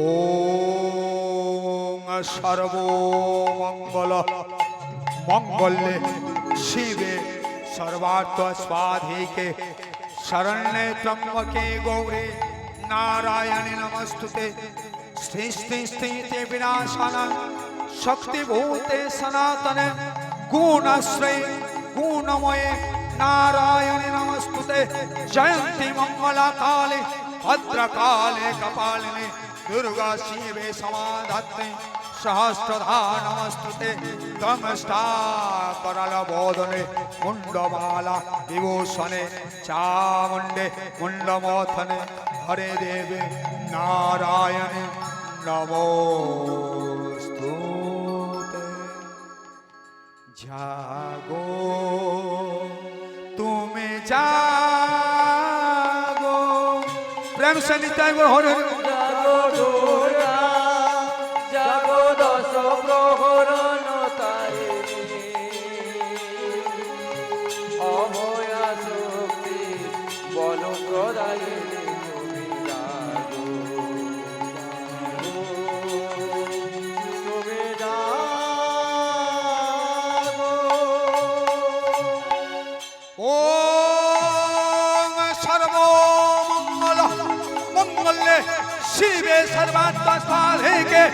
ओम सर्वमंगल मंगल्ये शिवे सर्वार्थ स्वाधिके शरण्ये त्र्यंबके गौरी नारायणे नमस्तुते स्थिति स्थिति विनाशानां शक्तिभूते सनातने गुणश्री गुणमये नारायणे नमस्तुते जयंती मंगला काले भद्रकाले कपालिनी दुर्गा शिवे समाधत्ते सहस्रधा नमस्तुते दमष्टाकरलबोधने मुंडमाला विभूषणे चामुंडे मुंडमोथने हरे देवे नारायणे नमोस्तुते। जागो तुम्हें जागो प्रेम से नित्य गो हरे जागो डोरा जागो दश प्रहरण तारिणी अभया शक्ति बल प्रदायिनी তুমি জাগো তুমি জাগো ओम सर्वमंगल मंगल्ये शिवे सर्वार्थ साधिके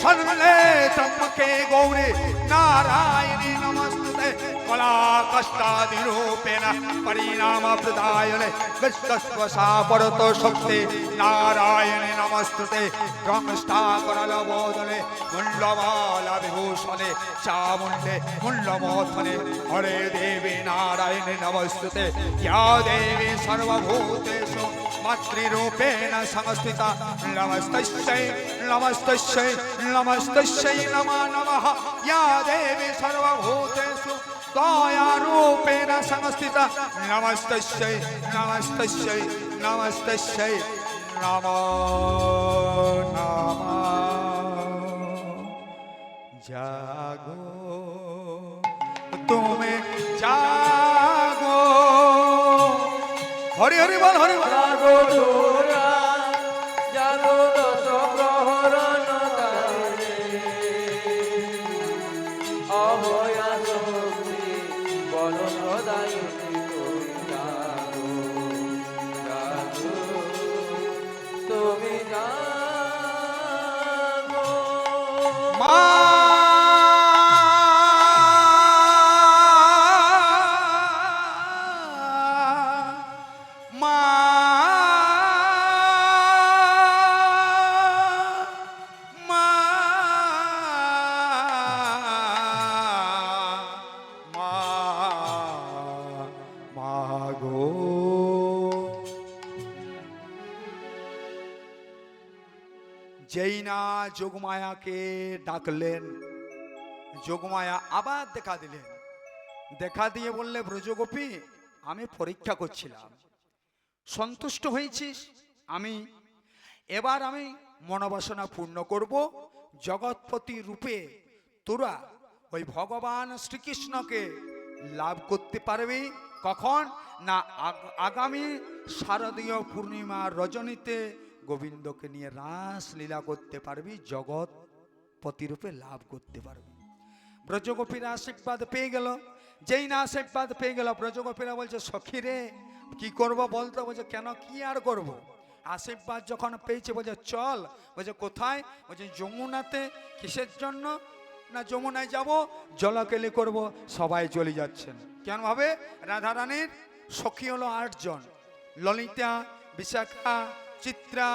शरण्ये त्र्यंबके गौरी नारायणी नमस्तुते कला कष्टादिरूपेण परिणाम प्रदायने विश्वस्वसा परतो शक्ति नारायणी नमस्तुते ब्रह्मष्टाकरलबोधने मुंडमाला विभूषणे चामुंडे मुंडमोथने हरे देवी नारायणी नमस्तुते या देवी सर्वभूतेषु मातृरूपेण संस्थिता नमस्तस्यै नमस्तस्यै नमस्तस्यै नमो नमः या देवी सर्वभूतेषु दयारूपेण संस्थिता नमस्तस्यै नमस्तस्यै नमस्तस्यै नमो नमः। जागो तुम्हें जागो हरि हरि बोल हरि बोल। जागो डोरा जागो दश प्रहरण तारिणी अभया शक्ति बल प्रदायिनी তুমি জাগো জাগো তুমি জাগো যেই না যোগমায়াকে ডাকলেন যোগমায়া আবার দেখা দিলেন, দেখা দিয়ে বললে ব্রজগোপী আমি পরীক্ষা করছিলাম, সন্তুষ্ট হয়েছিস, এবার আমি মনোবাসনা পূর্ণ করব, জগৎপতি রূপে তোরা ওই ভগবান শ্রীকৃষ্ণকে লাভ করতে পারবি। কখন না আগামী শারদীয় পূর্ণিমার রজনীতে গোবিন্দকে নিয়ে রাস লীলা করতে পারবি, জগৎপতি রূপে লাভ করতে পারবি। ব্রজগোপীরা আশীর্বাদ পেয়ে গেল, যেই না আশীর্বাদ পেয়ে গেল ব্রজগোপীরা বলছে সখী রে কি করব বলতো, বলছে কেন কি আর করব, আশীর্বাদ যখন পেয়েছে বলছে চল, বলছে কোথায়, বলছে যমুনাতে। কিসের জন্য না যমুনায় যাব জলকেলি করব, সবাই চলে যাচ্ছেন। কেন ভাবে রাধারানীর সখী হলো 8 জন, ললিতা বিশাখা চিত্রা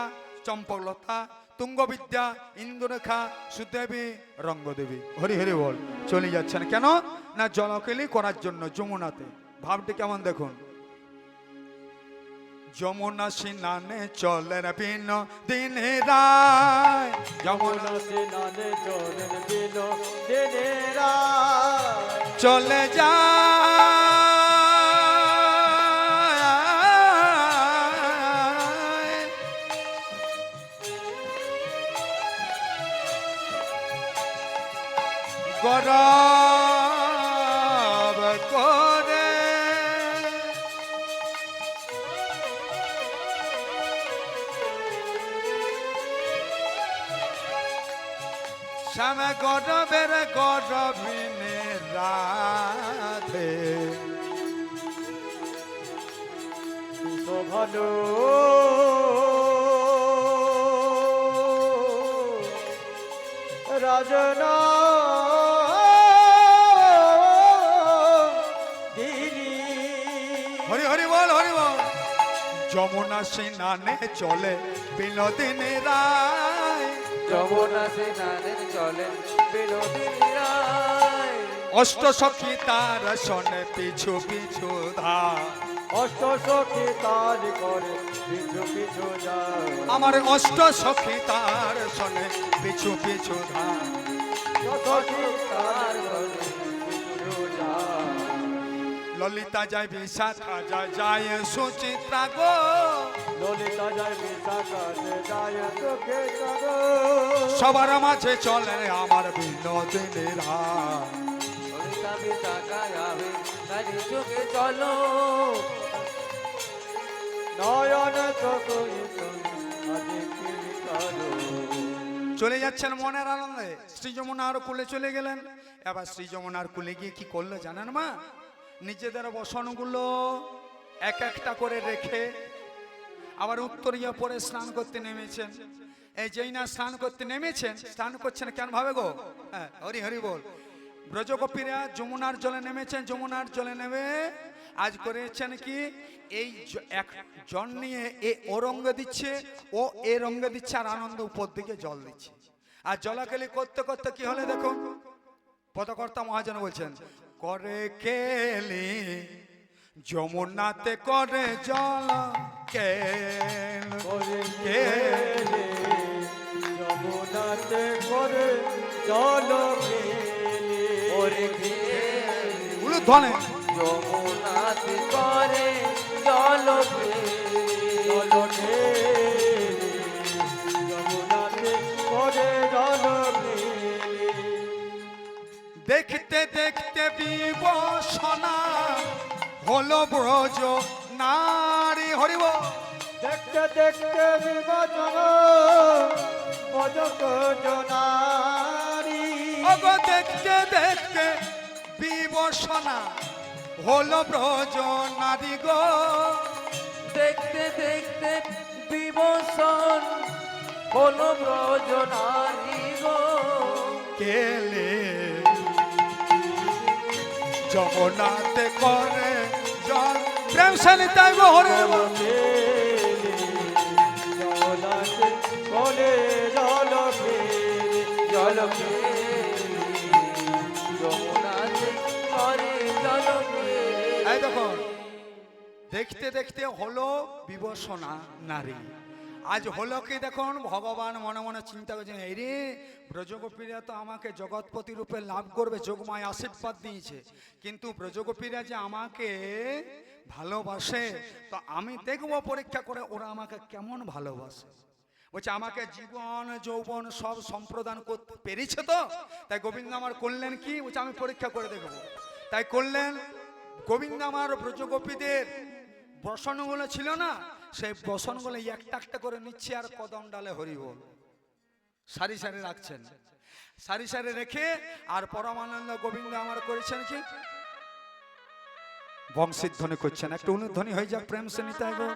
চম্পকলতা তুঙ্গবিদ্যা ইন্দুরেখা সুদেবী রঙ্গদেবী। হরি হরি বল, চলে যাচ্ছেন কেন না জলকেলি করার জন্য যমুনাতে। ভাবটি কেমন দেখুন, যমুনা স্নানে চলেন বিন দিনে রায়, যমুনা স্নানে চলেন বিন দিনে রায়, চলে যা গরব করে শ্যাম গরবের গরবিনে রাধে ভালো রাজনা হরি হরি বল হরি বল। যমুনা স্নানে চলে বিনোদিনী রায়, যমুনা স্নানের চলে বিনোদিনী রায়, অষ্ট সখী তার শোনে পিছু পিছু ধা, অষ্ট সখী তার করে পিছু পিছু যায়, আমার অষ্ট সখী তার শোনে পিছু পিছু ধা, সখী তার করে পিছু যায়, ললিতা যায় বিশাখা যায় যায় সুচিত্রা গো, ললিতা যায় বিশাখা যায় চোখে চাগো, সবার মাঝে চলে আমার বিনোদিনী রায়। ললিতা বিশাখা যাবে তারি চোখে চলো, নয়ন চোখে আজকে কি করো। চলে যাচ্ছেন মনের আনন্দে, শ্রী যমুনার কুলে চলে গেলেন। এবার শ্রী যমুনার কুলে গিয়ে কি করলো জানেন মা? নিজেদের বসনগুলো এক একটা করে রেখে আবার উত্তরীয় পরে স্নান করতে নেমেছেন। এই যেই না স্নান করতে নেমেছেন, স্নান করছেন কেন ভাবে গো? হ্যাঁ, হরি হরি বল। ব্রজগোপীরা যমুনার জলে নেমেছেন, যমুনার জলে নেমে আজ করেছেন কি, এই এক জন নিয়ে এ ও রঙ্গে দিচ্ছে, ও এ রঙ্গে দিচ্ছে, আর আনন্দ উপর দিকে জল দিচ্ছে। আর জলাকেলি করতে করতে কি হলে দেখুন, পদকর্তা মহাজন বলছেন, করে কেলি যমুনাতে করে জল কেল করে গেলে যমুনাতে করে জল খেলে, করে গেলে উলুধ্বনে যমুনাতে করে জল খেলে, জল খেলে যমুনাতে করে জল খেলে, দেখতে দেখতে বিবসনা হলো ব্রজ নারী। হরিব দেখতে দেখতে বিবচন মজক জনারি, ওগো দেখতে দেখতে বিবসনা হলো ব্রজ নারী গো, দেখতে দেখতে বিবসন হলো ব্রজ নারী গো, কেলে যমুনাতে করে জল। প্রেম সানি তাই গো হরে জল খেলে জলাতে করে জল খেলে, জল খেলে যমুনাতে করে জল খেলে। এই দেখো, দেখতে দেখতে হলো বিবসনা নারী। আজ হলো কি দেখুন, ভগবান মনে মনে চিন্তা করছেন, এই রে ব্রজগোপীরা তো আমাকে জগৎপতি রূপে লাভ করবে, যোগমায় আশীর্বাদ দিয়েছে, কিন্তু ব্রজগোপীরা যে আমাকে ভালোবাসে, তো আমি দেখবো পরীক্ষা করে ওরা আমাকে কেমন ভালোবাসে। বলছে আমাকে জীবন যৌবন সব সম্প্রদান করতে পেরেছে তো, তাই গোবিন্দ আমার করলেন কি, বলছে আমি পরীক্ষা করে দেখবো। তাই করলেন, গোবিন্দ আমার ব্রজগোপীদের বসনগুলো ছিল না, সেই বসনগুলো একটা একটা করে নিচ্ছে আর কদম ডালে হরি বল সারি সারি রাখছেন, সারি সারি রেখে আর পরমানন্দ গোবিন্দ আমার করেছেন কি, বংশীধ্বনি করছেন। একটা অনুধ্বনি হয়ে যাক প্রেম সে নিতাই গো।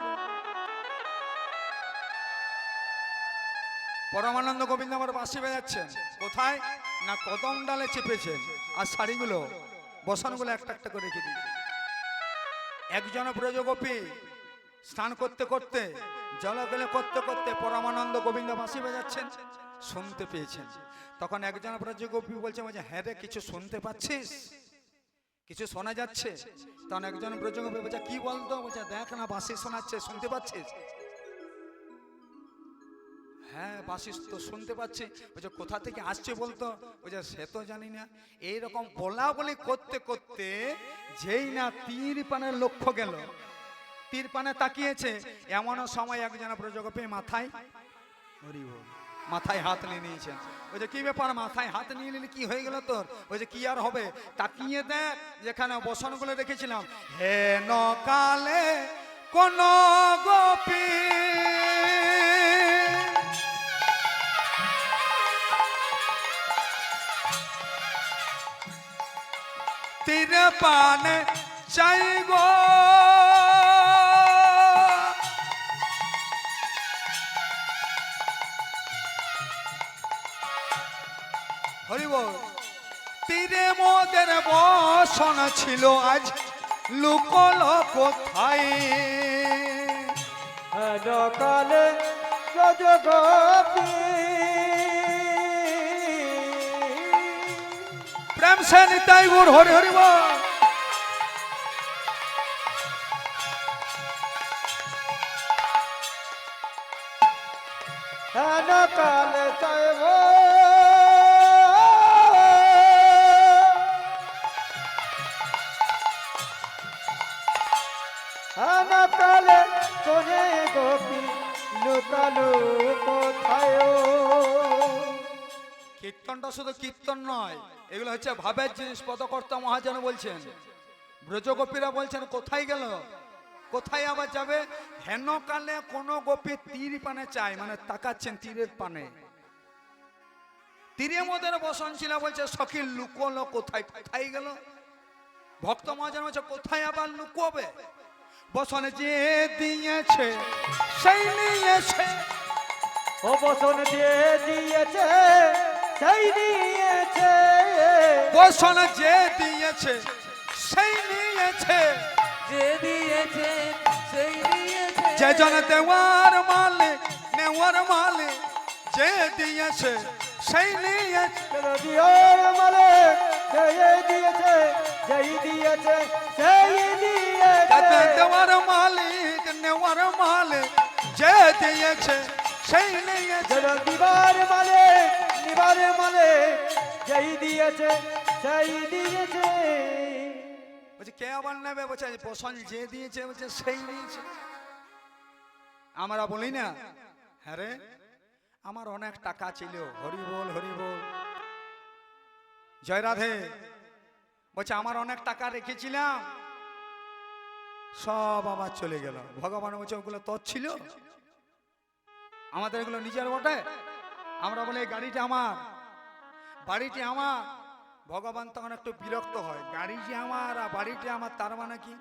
পরমানন্দ গোবিন্দ আমার বাঁশি বাজাচ্ছেন, কোথায় না কদম ডালে চেপেছেন, আর শাড়িগুলো বসনগুলো একটা একটা করে রেখে দিয়েছে। একজন ব্রজগোপী স্নান করতে করতে জলাগলে করতে করতে পরমানন্দ গোবিন্দ বাঁশি বাজাচ্ছেন, শুনতে পেয়েছেন। তখন একজন ব্রজগোপী বলছে, হ্যাঁ রে কিছু শুনতে পাচ্ছিস, কিছু শোনা যাচ্ছে? তখন একজন ব্রজগোপী বলছে, কি বলতো? বলছে দেখ না বাঁশি শোনাচ্ছে, শুনতে পাচ্ছিস? হ্যাঁ বাঁশি তো শুনতে পাচ্ছি। বলছে কোথা থেকে আসছে বলতো? বলছে সে তো জানি না। এইরকম বলা বলি করতে করতে যেই না তীর পানের লক্ষ্য গেল, তীর পানে তাকিয়েছে, এমন সময় একজন ব্রজগোপী মাথায় মাথায় হাত নিয়ে নিয়েছেন। বলছে কি ব্যাপার, মাথায় হাত নিয়ে নিলে কি হয়ে গেল তোর? বলছে কি আর হবে, তাকিয়ে দেখ যেখানে বসনগুলো রেখেছিলাম, হেন কালে কোন গোপী পানে চাই গো হরিব তীরে মোদের বসন ছিল আজ লুকল কোথায় কালে ব্রজগোপী প্রেম সে নিতাই গুর হরি হরিব কালে চাইব কালে তোরে গোপী লুকালো কোথায় কীর্তনটা শুধু কীর্তন নয়, এগুলো হচ্ছে ভাবের জিনিস। পদকর্তা মহাজন বলছেন, ব্রজগোপীরা বলছেন কোথায় গেল, কোথায় আবার যাবে? হেন কালে কোন গোপী তীর পানে চায়, মানে তাকাচ্ছেন তীরের পানে। তীরে মোদের বসন ছিল, বলছে সখী লুকোলো কোথায়, কোথায় গেল? ভক্ত মহাজন বলছে কোথায় আবার লুকোবে? বসন যে দিয়েছে সেই নিয়েছে, ও বসন দিয়ে দিয়েছে সেই দিয়েছে, বসন যে দিয়েছে সেই নিয়েছে, যে দিয়েছে সেই দিয়েছে, যে জন দেওয়ার মালিক নেওয়ার মালিক, যে দিয়েছে সেই নিয়েছে, দিয়ার মালে সেই দিয়েছে যেই দিয়েছে সেই দিয়েছে, দেওয়ার মালিক নেওয়ার মালিক, যে দিয়েছে সেই নিয়েছে। দিবার মালে নিবার মালে যেই দিয়েছে সেই দিয়েছে। বলছে কে আবার নেবে? বলছে বসন যে দিয়েছে, বলছে সেই নিয়েছে। আমরা বলি না, হ্যাঁ রে আমার অনেক টাকা ছিল, হরি বল হরি বল, জয় রাধে। বলছে আমার অনেক টাকা রেখেছিলাম, সব আবার চলে গেল। ভগবান বলছে ওগুলো তোর ছিল, আমাদের এগুলো নিজের বটে। আমরা বলি এই গাড়িটা আমার, বাড়িটি আমার। ভগবান তখন একটু বিরক্ত হয়, গাড়ি যে আমার আর বাড়িটি আমার, তার মানে কি?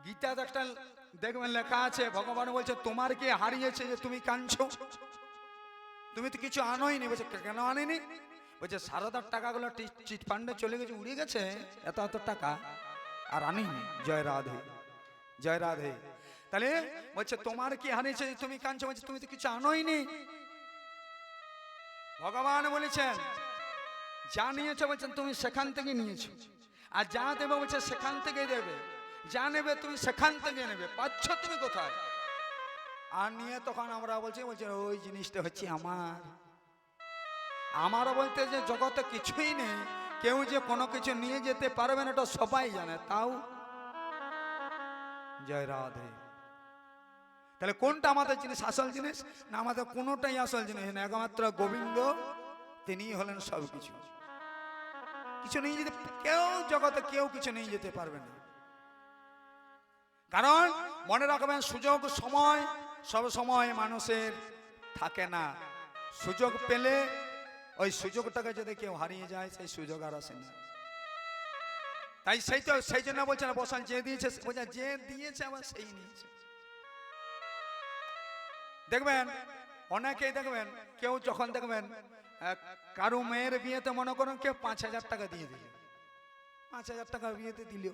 গীতাতে একটা দেখবেন লেখা আছে, ভগবান বলছে তোমার কি হারিয়েছে যে তুমি কাঁদছো? তুমি তো কিছু আনোইনি। বলছে কেন আনিনি? বলছে সারদার টাকাগুলো চিট ফান্ডে চলে গেছে, উড়ে গেছে, এত এত টাকা আর আনিনি। জয় রাধে জয় রাধে। তাহলে বলছে তোমার কি হারিয়েছে যে তুমি কাঁদছো? বলছে তুমি তো কিছু আনোইনি। ভগবান বলেছেন যা নিয়েছো, বলছেন তুমি সেখান থেকে নিয়েছো, আর যা দেবে বলছে সেখান থেকেই দেবে, যা নেবে তুমি সেখান থেকে নেবে, পাচ্ছ তুমি কোথায়? আর নিয়ে তখন আমরা বলছি ওই জিনিসটা হচ্ছে আমার। আমারও বলতে যে জগতে কিছুই নেই, কেউ যে কোনো কিছু নিয়ে যেতে পারবে না এটা সবাই জানে, তাও জয় রাধে। তাহলে কোনটা আমাদের জিনিস, আসল জিনিস? না আমাদের কোনোটাই আসল জিনিস না, একমাত্র গোবিন্দ তিনিই হলেন সব কিছু। কিছু নিয়ে যেতে কেউ জগতে কেউ কিছু নিয়ে যেতে পারবে না। কারণ মনে রাখবেন সুযোগ সময় সব সময় মানুষের থাকে না। সুযোগ পেলে ওই সুযোগটাকে যদি কেউ হারিয়ে যায়, সেই সুযোগ আর আসে না। তাই সেই জন্য বলছেন বসান যে দিয়েছে, যে দিয়েছে আবার সেই নিয়েছে। দেখবেন অনেকেই দেখবেন, কেউ যখন দেখবেন কারো মেয়ের বিয়েতে মনে করুন কেউ 5,000 টাকা দিয়ে দিল, 5,000 টাকা বিয়েতে দিল,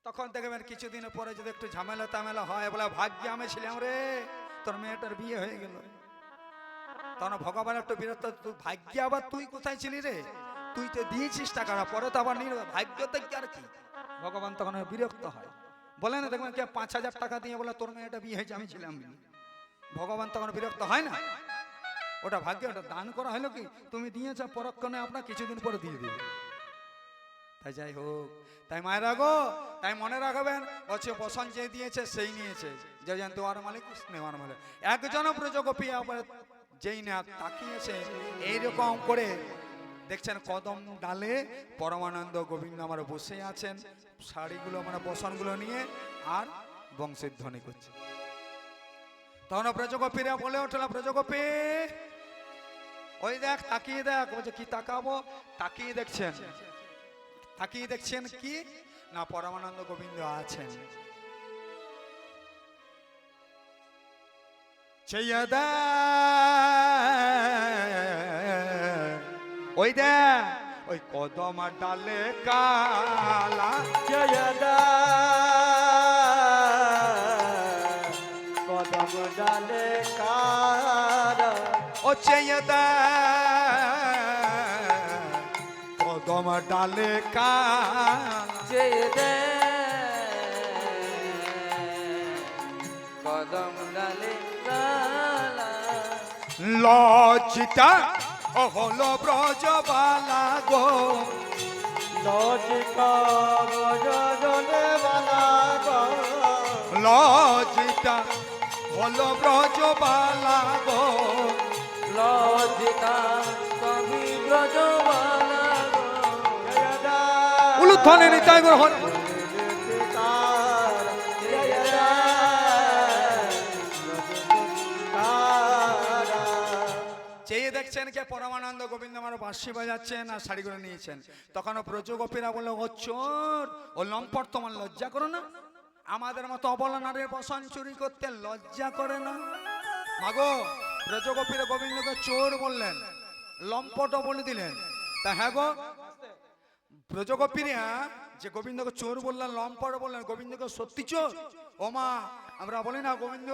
তখন দেখবেন কিছুদিন পরে যদি একটু ঝামেলা তামেলা হয়, বলে ভাগ্যে আমি ছিলাম রে, তোর মেয়েটার বিয়ে হয়ে গেল। তখন ভগবান একটু বিরক্ত, তুই ভাগ্যে আবার তুই কোথায় ছিলি রে? তুই তো দিয়েছিস টাকাটা, পরে তো আবার ভাগ্যতে আর কি। ভগবান তখন বিরক্ত হয়, বলে না দেখবেন কে 5,000 টাকা দিয়ে বলে তোর মেয়েটা বিয়ে হয়েছে, আমি ছিলাম। ভগবান তখন বিরক্ত হয় না? ওটা ভাগ্য, ওটা দান করা হলো কি? তুমি দিয়েছ, পরক্ষণে আপনার কিছুদিন পরে দিয়ে দিবে। তাই যাই হোক, তাই মায়েরা গো, তাই মনে রাখবেন হচ্ছে বসন যে দিয়েছে সেই নিয়েছে, যে যেন দেওয়ার মালিক নেওয়ার মালিক। একজন ব্রজগোপী আবার যেই না তাকিয়েছে এইরকম করে, দেখছেন কদম ডালে পরমানন্দ গোবিন্দ আমার বসে আছেন, শাড়িগুলো মানে বসনগুলো নিয়ে আর বংশের ধ্বনি করছে। তখন ব্রজগোপীরা বলে উঠল, ব্রজগোপী ওই দেখ, তাকিয়ে দেখ। বলছে কি তাকাবো? তাকিয়ে দেখছেন তাকিয়ে দেখছেন কি না পরমানন্দ গোবিন্দ আছেন। চেয়ে ওই দে ওই কদম ডালে কালা জয়দা কদম ডালে কারা ও চেয়ে দে কদম ডালে কালা যে দে কদম ডালে কালা লজ্জিতা ও হলো ব্রজবালা গো লজিকা বজনে বালা গো লজ্জিতা হলো ব্রজবালা গো লজিকা কবি ব্রজবালা গো জয়দা উলুধ্বনি নিতাই গ্রহণ কারা জয়দা কারা চেয়ে দেখছেন কে পরমানন্দ গোবিন্দ আমার বাঁশি বাজাচ্ছেন আর শাড়ি করে নিয়েছেন। তখন ব্রজগোপীরা বলল ও চোর ও লম্পট, তোমার লজ্জা করো না? আমাদের মতো অবলা নারীর বসন চুরি করতে লজ্জা করে না? মাগো ব্রজগোপীরা গোবিন্দকে চোর বললেন, লম্পটও বলে দিলেন। তা হ্যাঁ গো ব্রজগোপীরা যে গোবিন্দকে চোর বললেন, লম্পট বললেন, গোবিন্দকে সত্যি চোর? ও মা আমরা বলি না গোবিন্দ,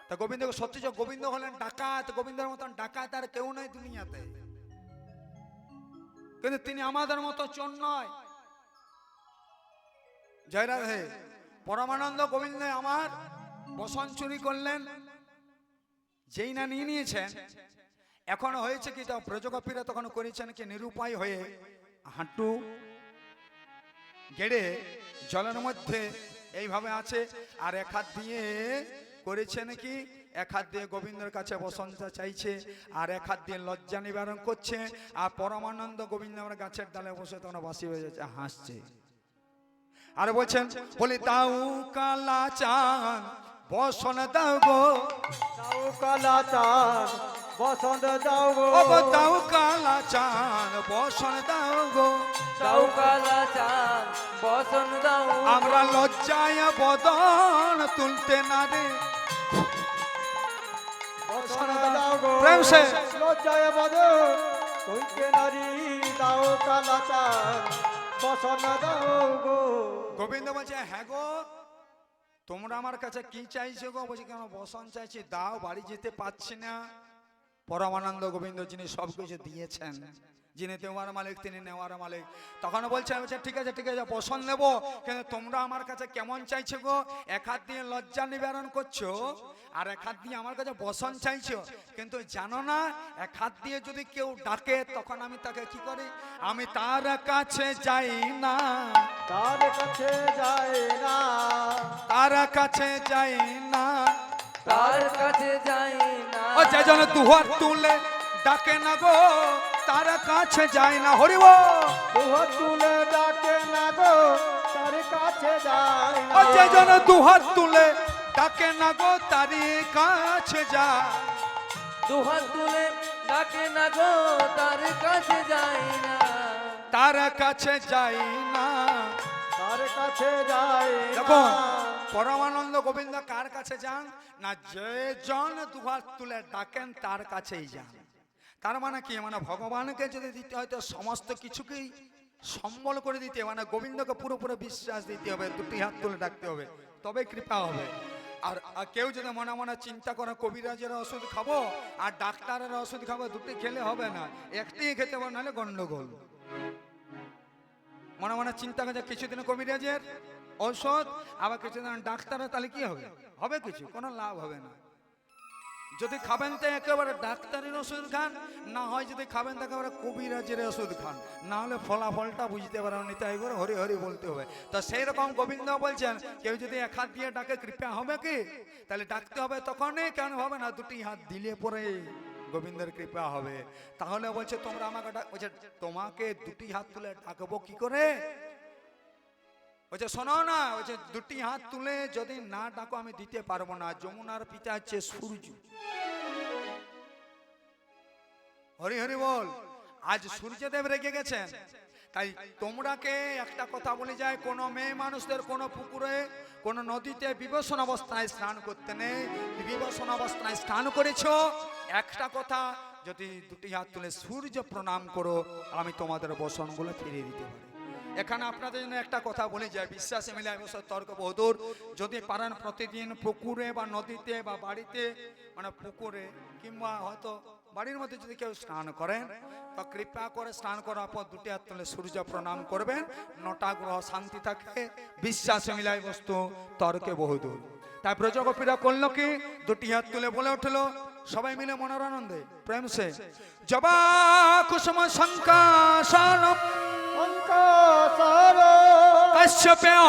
তা গোবিন্দকে সত্যি চোর? গোবিন্দ হলেন ডাকাত, গোবিন্দের মতন ডাকাত আর কেউ নাই দুনিয়াতে, কিন্তু তিনি আমাদের মতো চোর নয়। জয় রাধে। পরমানন্দ গোবিন্দ আমার বসন চুরি করলেন, যেই না নিয়ে নিয়েছেন। এখন হয়েছে কি, তা ব্রজগোপীরা তখন করেছেন কি নিরুপায় হয়ে হাঁটু গেড়ে জলের মধ্যে এইভাবে আছে, আর এক হাত দিয়ে করেছে নাকি, এক হাত দিয়ে গোবিন্দের কাছে বসনটা চাইছে আর এক হাত দিয়ে লজ্জা নিবারণ করছে। আর পরমানন্দ গোবিন্দ আমরা গাছের ডালে বসে তখন বাসি হয়ে যাচ্ছে, হাসছে আর বলছেন বলি দাও কালা চান বসন দাও গো, দাও কালা চাঁদ বসন্ত দাও গো ও গো দাও কালা চান বসন দাও গো, দাও কালা চাঁদ বসন দাও আমরা লজ্জায় বদন তুলতে না রে। বসন্ত দাও গো প্রেম সে। লজ্জায় বদ তুইকে নারী দাও কালা চাঁদ বসন্ত দাও গো গোবিন্দ বলছে হ্যাঁ গো তোমরা আমার কাছে কি চাইছো গো? বলছি কেন বসন চাইছি, দাও, বাড়ি যেতে পাচ্ছি না। পরমানন্দ গোবিন্দ যিনি সবকিছু দিয়েছেন, যিনি দেওয়ার মালিক তিনি নেওয়ার মালিক, তখন বলছেন ঠিক আছে ঠিক আছে বসন নেবো, কিন্তু তোমরা আমার কাছে কেমন চাইছো গো? এক হাত দিয়ে লজ্জা নিবারণ করছো আর এক হাত দিয়ে আমার কাছে বসন চাইছো, কিন্তু জানো না এক হাত দিয়ে যদি কেউ ডাকে তখন আমি তাকে কি করি? আমি তার কাছে যাই না, তার কাছে যায় না তার কাছে যাই না। তার কাছে যাই না ও যে জন দুহাত তুলে ডাকে না গো তার কাছে যায় না। হরিব দুহাত তুলে ডাকে না গো তার কাছে যায় ও না যে জন দুহাত তুলে ডাকে না গো তারই কাছে যা। দুহাত তুলে ডাকে না গো তার কাছে যাই না তার কাছে যাই না। তার কাছে যায় দেখো না পরমানন্দ গোবিন্দ কার কাছে যান না? যে জন দুহাত তুলে ডাকেন তার কাছেই যান। তার মানে কি, মানে ভগবানকে যদি দিতে হয় তো সমস্ত কিছুকেই সম্বল করে দিতে হবে, মানে গোবিন্দকে পুরোপুরি বিশ্বাস দিতে হবে, দুটি হাত তুলে ডাকতে হবে, তবে কৃপা হবে। আর কেউ যদি মনে মনে চিন্তা করে কবিরাজের ওষুধ খাবো আর ডাক্তারের ওষুধ খাবো, দুটি খেলে হবে না, একটি খেতে হবে, নাহলে গন্ডগোল। মনে মনে চিন্তা করে কিছুদিন কবিরাজের ঔষধ আবার কিছুদিন ডাক্তারের, তাহলে কি হবে? হবে কিছু, কোনো লাভ হবে না। যদি খাবেন তো একেবারে ডাক্তারের ওষুধ খান, না হয় যদি খাবেন তো একেবারে কবিরাজের ওষুধ খান, না হলে ফলাফলটা বুঝতে পারেন নি, তাই করে হরি হরি বলতে হবে। তো সেই রকম গোবিন্দ বলছেন কেউ যদি এক হাত দিয়ে ডাকে কৃপা হবে কি? তাহলে ডাকতে হবে তখনই, কেন হবে না? দুটি হাত দিলে পরে গোবিন্দের কৃপা হবে। তাহলে বলছে তোমরা আমাকে বলছে তোমাকে দুটি হাত তুলে ডাকবো কি করে? বলছে শোনো না, বলছে দুটি হাত তুলে যদি না ডাকো আমি দিতে পারবো না। যমুনার পিতা হচ্ছে সূর্য। হরি হরি বল। আজ সূর্যদেব রেগে গেছেন, তাই তোমরাকে একটা কথা বলে যায়, কোনো মেয়ে মানুষদের কোনো পুকুরে কোনো নদীতে বিবসন অবস্থায় স্নান করতে নেই। বিবসন অবস্থায় স্নান করেছো, একটা কথা, যদি দুটি হাত তুলে সূর্য প্রণাম করো, আমি তোমাদের বসনগুলো ফিরিয়ে দিতে পারি। এখানে আপনাদের জন্য একটা কথা বলে যায়, বিশ্বাসে মিলে অবশ্যই তর্ক বহুদূর। যদি পারেন প্রতিদিন পুকুরে বা নদীতে বা বাড়িতে, মানে পুকুরে কিংবা হয়তো বাড়ির মধ্যে যদি কেউ স্নান করেন, তো কৃপা করে স্নান করার পর দুটি হাত তুলে সূর্য প্রণাম করবেন, নটা গ্রহ শান্তি থাকে। বিশ্বাসে মিলাই বস্তু তর্কে বহুদূর। তাই ব্রজগোপীরা করলো কি, দুটি হাত তুলে বলে উঠলো সবাই মিলে মনের আনন্দে প্রেম সে, জবা কুসুম শঙ্কাশানম কশ্যপ্যাং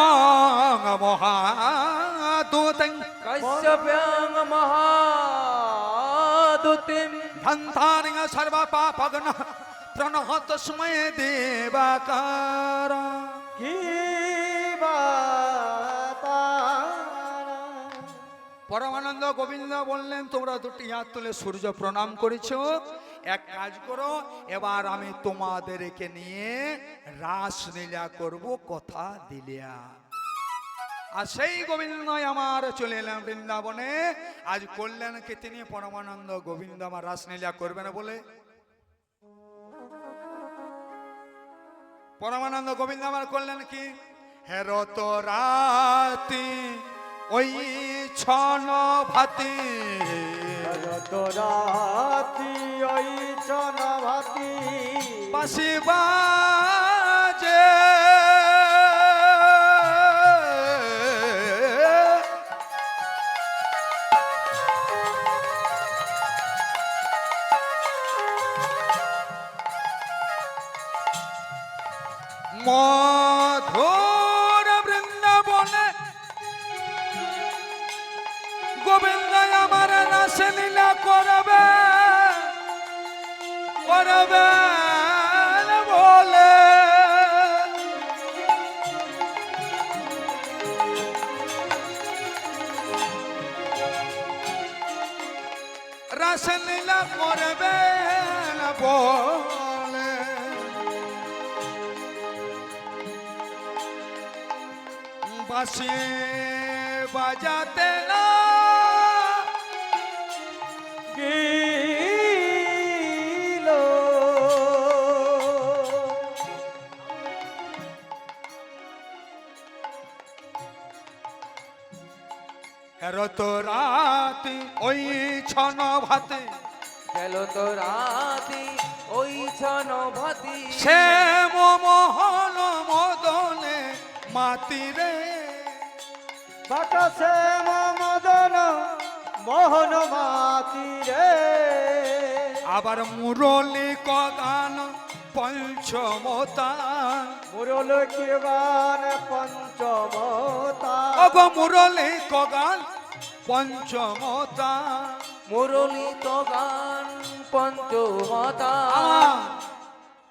মহাদূতং কশ্যপ্যাং মহাদূতিম ধন্তারিং সর্ব পাপগ্ন প্রণহত সময় দেবাকার। কি বাতারা। পরমানন্দ গোবিন্দ বললেন, তোমরা দুটি হাত তুলে সূর্য প্রণাম করেছো, এক কাজ করো, এবার আমি তোমাদেরকে নিয়ে রাসলীলা করব, কথা দিলিয়া। আর সেই গোবিন্দ আমার চলে এলাম বৃন্দাবনে। আজ করলেন কি তিনি, পরমানন্দ গোবিন্দ আমার রাসলীলা করবেন বলে। পরমানন্দ গোবিন্দ আমার করলেন কি, হেরত রাতি ওই ছন ভাতি, যত রাতি ওই চন ভাতি বাঁশি বাজে মধুর বৃন্দাবনে গোবিন্দ আমার রাসলীলা করবে করবে বলে। রাসলীলা করবে বলে, বাঁশি বাজাতে না গিল রত রাতি ওই ছন ভাতে, গেল তো রাতি ওই ছন ভাতি, সে মোহন মদনে মাতিরে, বাতাসে মদন মোহন মাতি রে। আবার মুরলি গান পঞ্চমতা, মুরল কি গান পঞ্চমতা, অগ মুরলি গান পঞ্চমতা, মুরলিত গান পঞ্চমতা,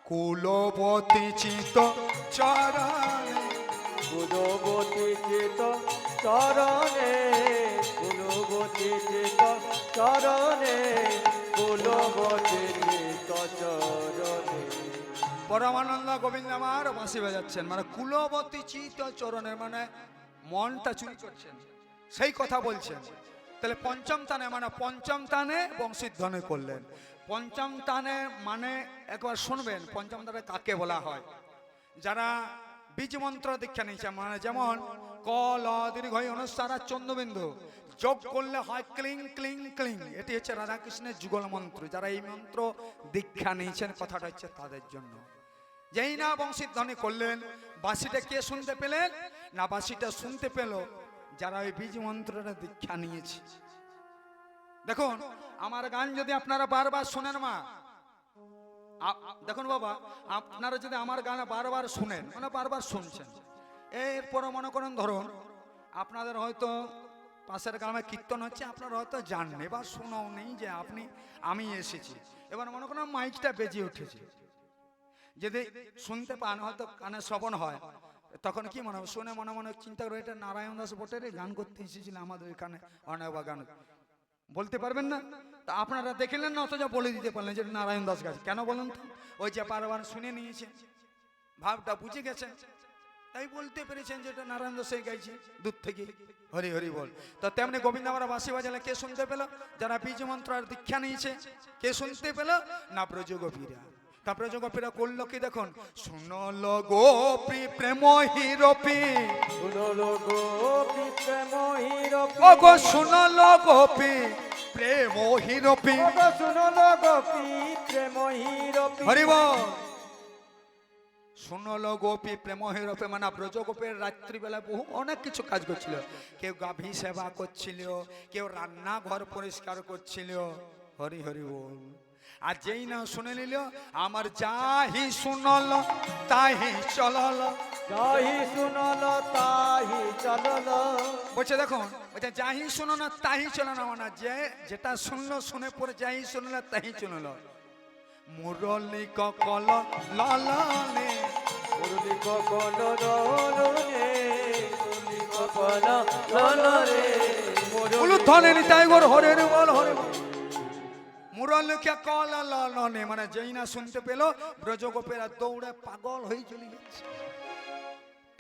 কুলবতী চিত চরণে, কুলবতী চিত চরণে, কুলবতী চিত চরণে, কুলবতী চিত চরণে। পরমানন্দ গোবিন্দ আমার বাঁশি বাজাচ্ছেন, মানে কুলবতী চিত চরণের মানে মনটা চুরি করছেন, সেই কথা বলছেন। তাহলে পঞ্চম তানে মানে পঞ্চম তানে বংশীধ্বনি করলেন। পঞ্চম তানে মানে একবার শুনবেন, পঞ্চম তানে কাকে বলা হয়? যারা বীজ মন্ত্র দীক্ষা নিয়েছে, মানে যেমন ক ল দীর্ঘ অনুসারা চন্দ্রবিন্দু যোগ করলে হয় ক্লিং ক্লিং ক্লিং, এটি হচ্ছে রাধাকৃষ্ণের যুগল মন্ত্র। যারা এই মন্ত্র দীক্ষা নিয়েছেন, কথাটা হচ্ছে তাদের জন্য। যেই না বংশীধ্বনি করলেন, বাঁশিটা কে শুনতে পেলেন না? বাঁশিটা শুনতে পেল যারা ওই বীজ মন্ত্রটা দীক্ষা নিয়েছে। দেখুন, আমার গান যদি আপনারা বারবার শোনেন, মা দেখুন বাবা, আপনারা যদি আমার গান বারবার শুনেন, মানে বারবার শুনছেন, এরপরে মনে করেন ধরুন আপনাদের হয়তো পাশের গ্রামে কীর্তন হচ্ছে, আপনারা হয়তো জানেন, এবার শোনাও নেই যে আমি এসেছি, এবার মনে করেন মাইকটা বেজে উঠেছে, যদি শুনতে পান, হয়তো কানে শ্রবণ হয়, তখন কি মনে হবে? শুনে মনে মনে চিন্তা করে, এটা নারায়ণ দাস বটের গান করতে এসেছিল আমাদের এখানে অনেক গান, বলতে পারবেন না? তা আপনারা দেখলেন না, অথচ বলে দিতে পারলেন যে নারায়ণ দাস গাছ। কেন বলেন তো? ওই যে বারবার শুনে নিয়েছে, ভাবটা বুঝে গেছেন, তাই বলতে পেরেছেন যে এটা নারায়ণ দাসই গাইছে দূর থেকে, হরি হরি বল। তো তেমনি গোবিন্দ আমরা বাঁশি বাজালে কে শুনতে পেল? যারা বীজ মন্ত্র আর দীক্ষা নিয়েছে। কে শুনতে পেল? না ব্রজগোপীরা। তা ব্রজগোপীরা করলো কি দেখুন, শুনল গোপী প্রেম হিরপি, শুনলো গোপী প্রেম হিরপি, ও গো শুনল গোপী প্রেম হিরপি, ও গো শুনলো গোপী প্রেম হিরপি। হরি বল। শুনল গোপী প্রেম হিরপি মানে ব্রজগোপীর রাত্রিবেলায় বহু অনেক কিছু কাজ করছিল। কেউ গাভী সেবা করছিল, কেউ রান্নাঘর পরিষ্কার করছিল, হরি হরি বল। আর যেই না শুনে নিল, আমার যাহি শুনল তাহি চলল, যাহি শুনলো তাহি চললো। বলছে দেখুন, বলছে যাহি শুনো না তাহি চলো না, মানে যে যেটা শুনলো শুনে পরে যাহি শুনলো তাহি চলল। মুরলি ককল লালানে, মুরলি কখন রোলনে, মুরলি কখন রোলনে, বলু ধনে নিতাই গোর হরে রে বল হরে বল। মুরলি ককল লালানে মানে যেই না শুনতে পেল, ব্রজগোপীরা দৌড়ে পাগল হয়ে চলে যাচ্ছে,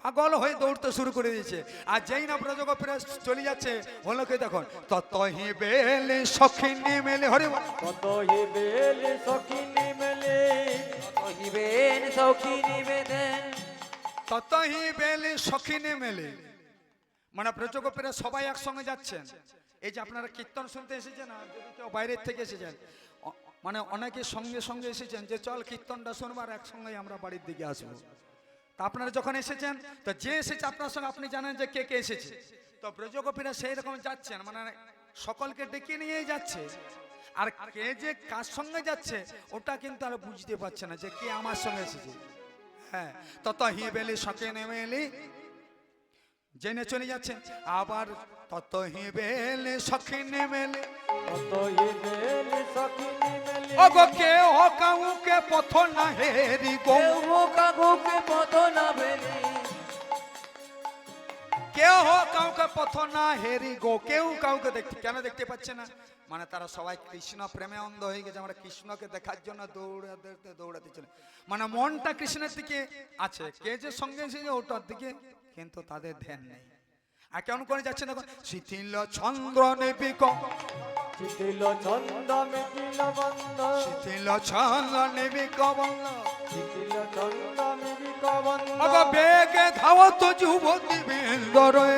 পাগল হয়ে দৌড়তে শুরু করে দিয়েছে। আর যেই না ব্রজগোপীরা চলে যাচ্ছে, হলো কি দেখুন, ততহি বেলে সখিনী মেলে, হরে বল। কত হিবেল সখিনী মেলে, কহিবেন সখী নিবেদন, ততহি বেলে সখিনী মেলে মানে ব্রজগোপীরা সবাই একসঙ্গে যাচ্ছেন। এই যে আপনারা কীর্তন শুনতে এসেছেন, আর যদি কেউ বাইরের থেকে এসেছেন, মানে অনেকে সঙ্গে সঙ্গে এসেছেন যে চল কীর্তনটা শুনবার একসঙ্গে আমরা বাড়ির দিকে আসবো। তা আপনারা যখন এসেছেন, তো যে এসেছে আপনার সঙ্গে আপনি জানেন যে কে কে এসেছে। তো ব্রজগোপীরা সেই রকম যাচ্ছেন, মানে সকলকে ডেকে নিয়ে যাচ্ছে। আর কে যে কার সঙ্গে যাচ্ছে ওটা কিন্তু আর বুঝতে পারছে না যে কে আমার সঙ্গে এসেছে। হ্যাঁ, তত হি বেলি সকে নেমে এলি, জেনে চলে যাচ্ছেন। আবার তত হি বেলি সখী নেমেলে, কত হিবেল সখিনী মেলে, ও গো কে ও কাউকে পথ না হেরি গো, কেউ কাকুকে পথ না বেলি, কেউ কাউকে পথ না হেরি গো, কেউ কাউকে দেখতে কেন দেখতে পাচ্ছে না? মানে তারা সবাই কৃষ্ণ প্রেমে অন্ধ হয়ে গেছে। আমরা কৃষ্ণকে দেখার জন্য দৌড়াতে দৌড়াতে চলে, মানে মনটা কৃষ্ণের দিকে আছে, কে যে সঙ্গে এসেছে ওটার দিকে কিন্তু তাদের ধ্যান নেই। আর কেমন করে যাচ্ছে দেখো, শিথিল চন্দ্র নেবিক, শিথিল ছন্দ মিথিল বন্ধ, শিথিল চন্দ্র নেবিক বল, শিথিল ছন্দ মিথিল বন্ধ, অগ বেগে ধাবত যুবতী বৃন্দরে,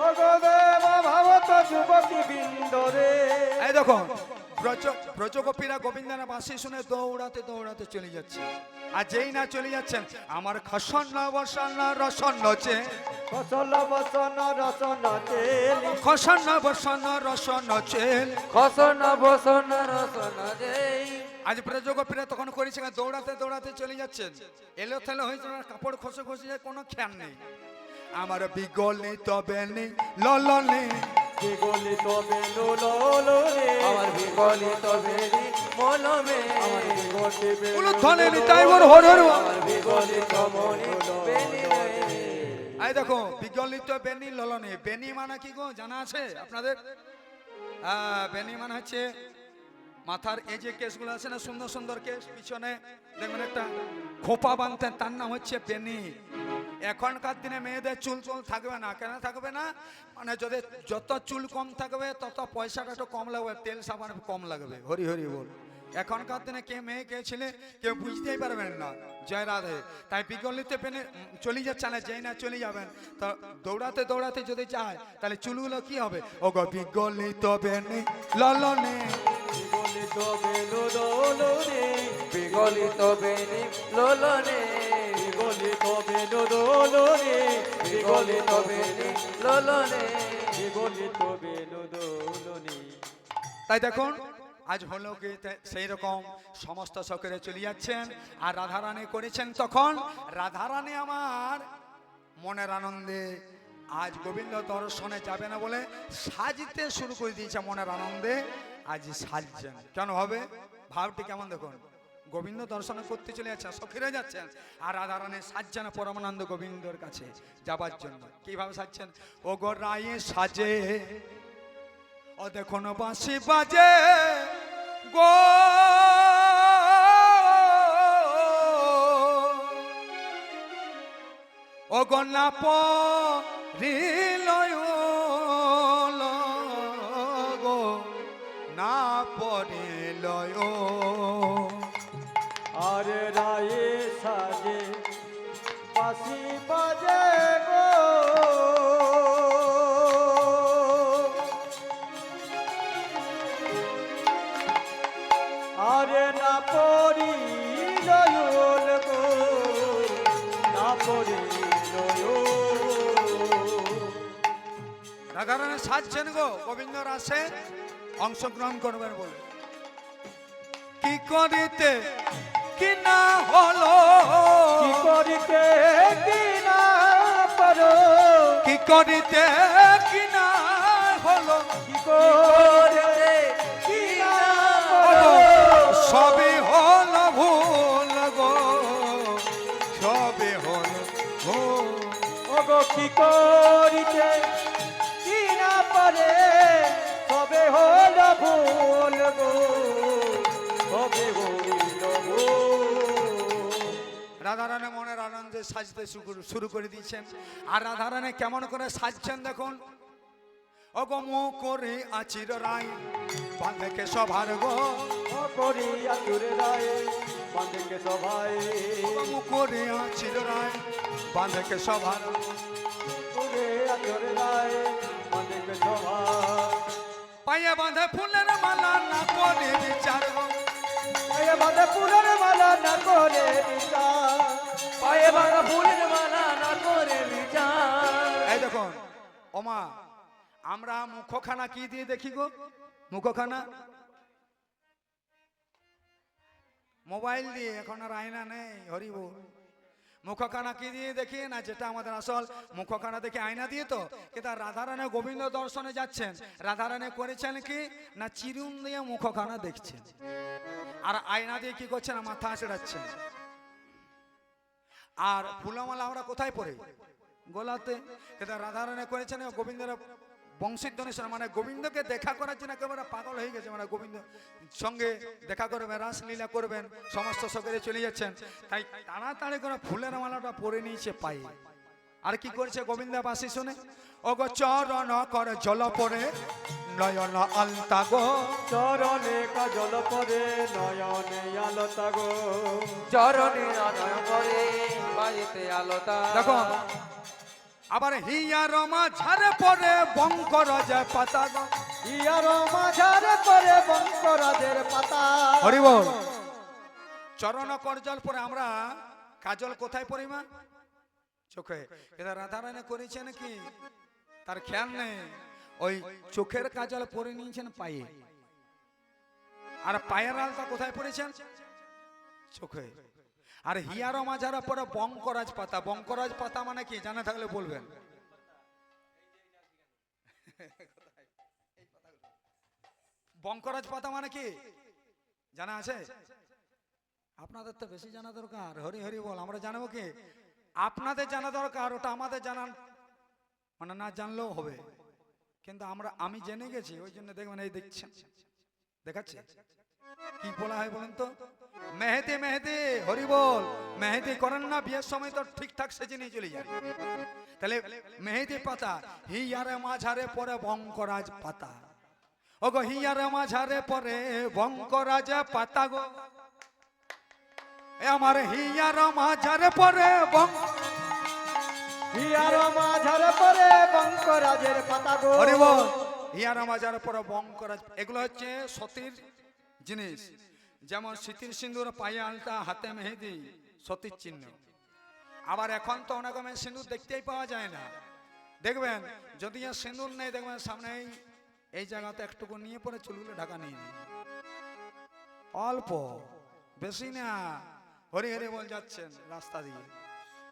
ও গো দেব ভাবত যুবতী বৃন্দরে। এই দেখো ব্রজগোপীরা গোবিন্দের বাঁশি শুনে দৌড়াতে দৌড়াতে চলে যাচ্ছে। আর যেই না চলে যাচ্ছেন, আমার খসন্ন বসন্ন রসন্ন চে, ফসল বসন রসন তেল, খসন্ন বসন্ন রসন্ন চেল। খসন বসন রসন যেই, আজ ব্রজগোপীরা তখন করেছে দৌড়াতে দৌড়াতে চলে যাচ্ছেন, এলো থেলো হয়েছে, কাপড় খসে খসে যায়, কোনো খেয়াল নেই। আমার বিগলিত বেনি ললনে, বিগলিত বেলু লোলনে, আমার বিগলিত বেলি মলমে, আমার বিগলিত বেলু বলু ধনে নিতাই গোর হরে হরে বল। আমার বিগলিত মনি বেলি রে। এই দেখো বিগলিত বেনি ললনে, বেনি মানে কি গো জানা আছে আপনাদের? বেনি মানে হচ্ছে মাথার এই যে কেসগুলো আছে না, সুন্দর সুন্দর কেস, পিছনে দেখবেন একটা খোপা বাঁধতেন, তার নাম হচ্ছে বেনি। এখনকার দিনে মেয়েদের চুল চুল থাকবে না, কেন থাকবে না? মানে যদি যত চুল কম থাকবে তত পয়সাটা একটু কম লাগবে, তেল সাবান কম লাগবে, হরি হরি বল। এখনকার দিনে কে মেয়ে কে ছেলে কেউ বুঝতেই পারবেন না, জয় রাধে। তাই বিগলিতে পেনে চলে যাচ্ছে না, যেই না চলে যাবেন তো দৌড়াতে দৌড়াতে যদি যায় তাহলে চুলগুলো কি হবে? ও গো বিগলিত বেনি ললনে, বিগলিত বেলু লোলনে, বিগলিত বেলি লোলনে, বিগলিত বেলু লোলনে, বিগলিত বেলি লোলনে। বিগলিত বেলু লোলনে। তাই দেখুন আজ হলো কি সেই রকম সমস্ত শখেরে চলে যাচ্ছেন। আর রাধারানী করেছেন তখন, রাধারানী আমার মনের আনন্দে আজ গোবিন্দ দর্শনে যাবে না বলে সাজতে শুরু করে দিয়েছে, মনের আনন্দে আজ সাজছেন। কেন হবে ভাবটি কেমন দেখুন, গোবিন্দ দর্শন করতে চলে যাচ্ছেন, সখীরা যাচ্ছেন, আর রাধারানী সাজছেন পরমানন্দ গোবিন্দর কাছে যাবার জন্য। কিভাবে সাজছেন? ও গো রায়ে সাজে, ও দেখুন বাঁশি বাজে গো, অগনা পরিলয় গো না পরিলয় আরে রায়ে সাজে বাঁশি বাজে গো আরে না পড়ি নয়ন গো না পড়ি নয়ন রাধারানী সাজছেন গো গোবিন্দ রাসে অংশগ্রহণ করবেন বলে কি করিতে কি না হলো কি করিতে কি না পারো কি করিতে কি না হলো কি করিতে কি না পারো সবই হলো ভুল গো সবই হলো ভুল ওগো কি করিতে কি না পারে সবে হল ভুল গো সবে হইল ভুল রাধারানী মনের আনন্দে সাজতে শুরু করে দিয়েছেন আর রাধারানী কেমন করে সাজছেন দেখুন অগম করে আচির রায় বাঁধেকে সভার গো ও করি আতুর রায়ে বাঁধেকে সবাই অগম করে আচির রায় বাঁধেকে সভার করে আতুর রায়ে বাঁধেকে সবাই পায়ে বাঁধে ফুলের মালা না করে বিচার গো পায়ে বাঁধে ফুলের মালা না করে বিচার পায়ে ভাঙা ফুলের মালা না করে বিচার এই দেখুন ওমা আমরা মুখখানা কি দিয়ে দেখি গো মুখখানা মোবাইল দিয়ে এখন আর আয়না নেই হরিব মুখখানা কি দিয়ে দেখি না যেটা আমাদের আসল মুখখানা দেখে আয়না দিয়ে তো কিন্তু রাধারানী গোবিন্দ দর্শনে যাচ্ছেন রাধারানী করেছেন কি না চিরুন দিয়ে মুখখানা দেখছেন আর আয়না দিয়ে কি করছেন মাথা আঁচড়াচ্ছেন আর ফুলমালা আমরা কোথায় পড়ি গোলাতে কিন্তু রাধারানী করেছেন গোবিন্দের বংশীধ্বনি মানে গোবিন্দকে দেখা করার জন্য একেবারে পাগল হয়ে গেছে মানে গোবিন্দ সঙ্গে দেখা করবেন রাসলীলা করবেন সমস্ত সকলে চলে যাচ্ছেন তাই তাড়াতাড়ি করে ফুলের মালাটা পরে নিয়েছে পায়ে আর কি করেছে গোবিন্দ বাসি শুনে ওগো চরণ কর জল পরে নয়ন আলতা গো চরণে কাজল পরে নয়নে আলতা গো চরণে নয়ন করে বাজিতে আলোতা দেখো আবার হিয়ার মাঝারে পরে বঙ্কর যায় পাতা গো ইয়ার মাঝারে পরে বঙ্করাজের পাতা হরিবল চরণ করজল পরে আমরা কাজল কোথায় পরি মা চোখে এটা রাধারানী করেছেন কি তার খেয়াল নেই ওই চোখের কাজল পরে নিয়েছেন পায়ে আর পায়ের আলতা কোথায় পড়েছেন চোখে আর হিয়ার মাঝারে পরে বঙ্করাজ পাতা মানে কি জানা থাকলে বলবেন বঙ্করাজ পাতা মানে কি জানা আছে আপনাদের তো বেশি জানা দরকার হরি হরি বল আমরা জানবো কি আপনাদের জানা দরকার ওটা আমাদের জানান মানে না জানলেও হবে কিন্তু আমি জেনে গেছি ওই জন্য দেখবেন এই দেখছেন দেখাচ্ছে কি বলা হয় বলেন তো মেহেদি মেহেদি হরি বল মেহেদি করেন না বিয়ের সময় তো ঠিকঠাক সেজে নিয়ে চলে যায় তাহলে মেহেদি পাতা হিয়ারে মাঝারে পরে বঙ্করাজ পাতা ওগো হিয়ারে মাঝারে পরে বঙ্করাজ পাতা গো আমার হিয়ার মাঝারে পরে হিয়ার মাঝারে পরে বঙ্করাজের পাতা গো হরি বল হিয়ার মাঝারে পরে বঙ্করাজ এগুলো হচ্ছে সতীর জিনিস যেমন স্মৃতির সিন্দুর পায়ে আলতা হাতে মেহেদি সতীর চিহ্ন আবার এখন তো অনেক সিঁদুর দেখতেই পাওয়া যায় না দেখবেন যদি সিঁদুর নেই দেখবেন সামনে এই জায়গাতে একটুকু নিয়ে পরে চুলগুলো ঢাকা নিয়ে অল্প বেশি না হরি হরি বল যাচ্ছেন রাস্তা দিয়ে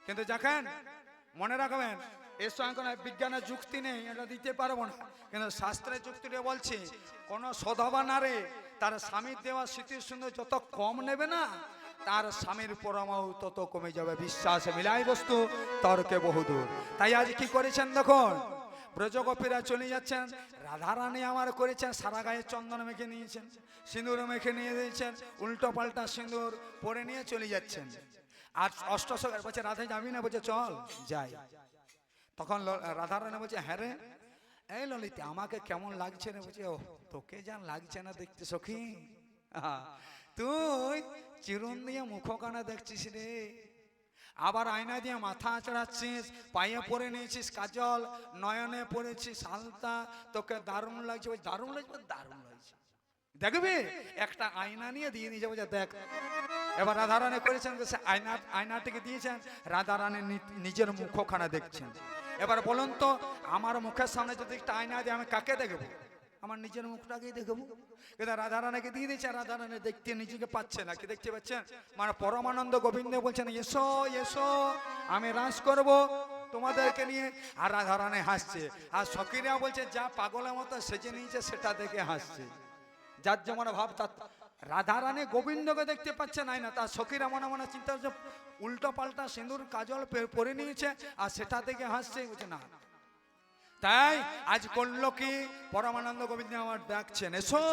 কিন্তু দেখেন মনে রাখবেন এর সঙ্গে কোনো বিজ্ঞানের যুক্তি নেই এটা দিতে পারবো না কিন্তু শাস্ত্রের যুক্তিটা বলছি কোন সধবা নারে তার স্বামীর দেওয়া স্মৃতির সুন্দর যত কম নেবে না তার স্বামীর পরমাও তত কমে যাবে বিশ্বাস মিলাই বস্তু তর্কে বহুদূর তাই আজ কি করেছেন দেখুন ব্রজগোপীরা চলে যাচ্ছেন রাধারানী আমার করেছেন সারা গায়ে চন্দন মেখে নিয়েছেন সিঁদুর মেখে নিয়ে দিয়েছেন উল্টো পাল্টা সিঁদুর পরে নিয়ে চলে যাচ্ছেন আর অষ্টসখী বলছে রাধে যাবি না, বলছে চল যাই। তখন রাধারানী বলছে হ্যাঁ রে, এই ললিতা আমাকে কেমন লাগছে রে? বলছে ও তোকে যা লাগছে না দেখতে সখী, তুই চিরুন দিয়ে মুখখানা দেখছিস রে, আবার আয়না দিয়ে মাথা আঁচড়াচ্ছিস, পায়ে পরে নিয়েছিস কাজল, নয়নে পরেছিস আলতা, তোকে দারুণ লাগছে। ওই দারুণ লাগছে, দারুণ লাগছে, দেখবি একটা আয়না নিয়ে দিয়ে যাবো, দেখ। এবার রাধারানী করেছেন সে আয়নাটিকে দিয়েছেন, রাধারানী নিজের মুখখানা দেখছেন। এবার বলুন তো আমার মুখের সামনে যদি একটা আয়না দিয়ে আমি কাকে দেখবো? আমার নিজের মুখটাকেই দেখবো। কিন্তু রাধারানীকে দিয়ে দিয়েছে, রাধারানী দেখতে নিজেকে পাচ্ছে না। কি দেখতে পাচ্ছেন? মানে পরমানন্দ গোবিন্দ বলছেন এসো এসো আমি রাস করব তোমাদেরকে নিয়ে। আর রাধারানী হাসছে, আর সখীরা বলছে যা পাগলের মতো সেজে নিয়েছে সেটা দেখে হাসছে। যার যেমন ভাব তার। রাধারানী গোবিন্দকে দেখতে পাচ্ছে নাই না, তার সখীরা মনে মনে চিন্তা হচ্ছে উল্টো পাল্টা সিঁদুর কাজল পরে নিয়েছে আর সেটা দেখে হাসছে। বলছে না, তাই আজ করলো কি পরমানন্দ গোবিন্দ আমার ডাকছেন এসো,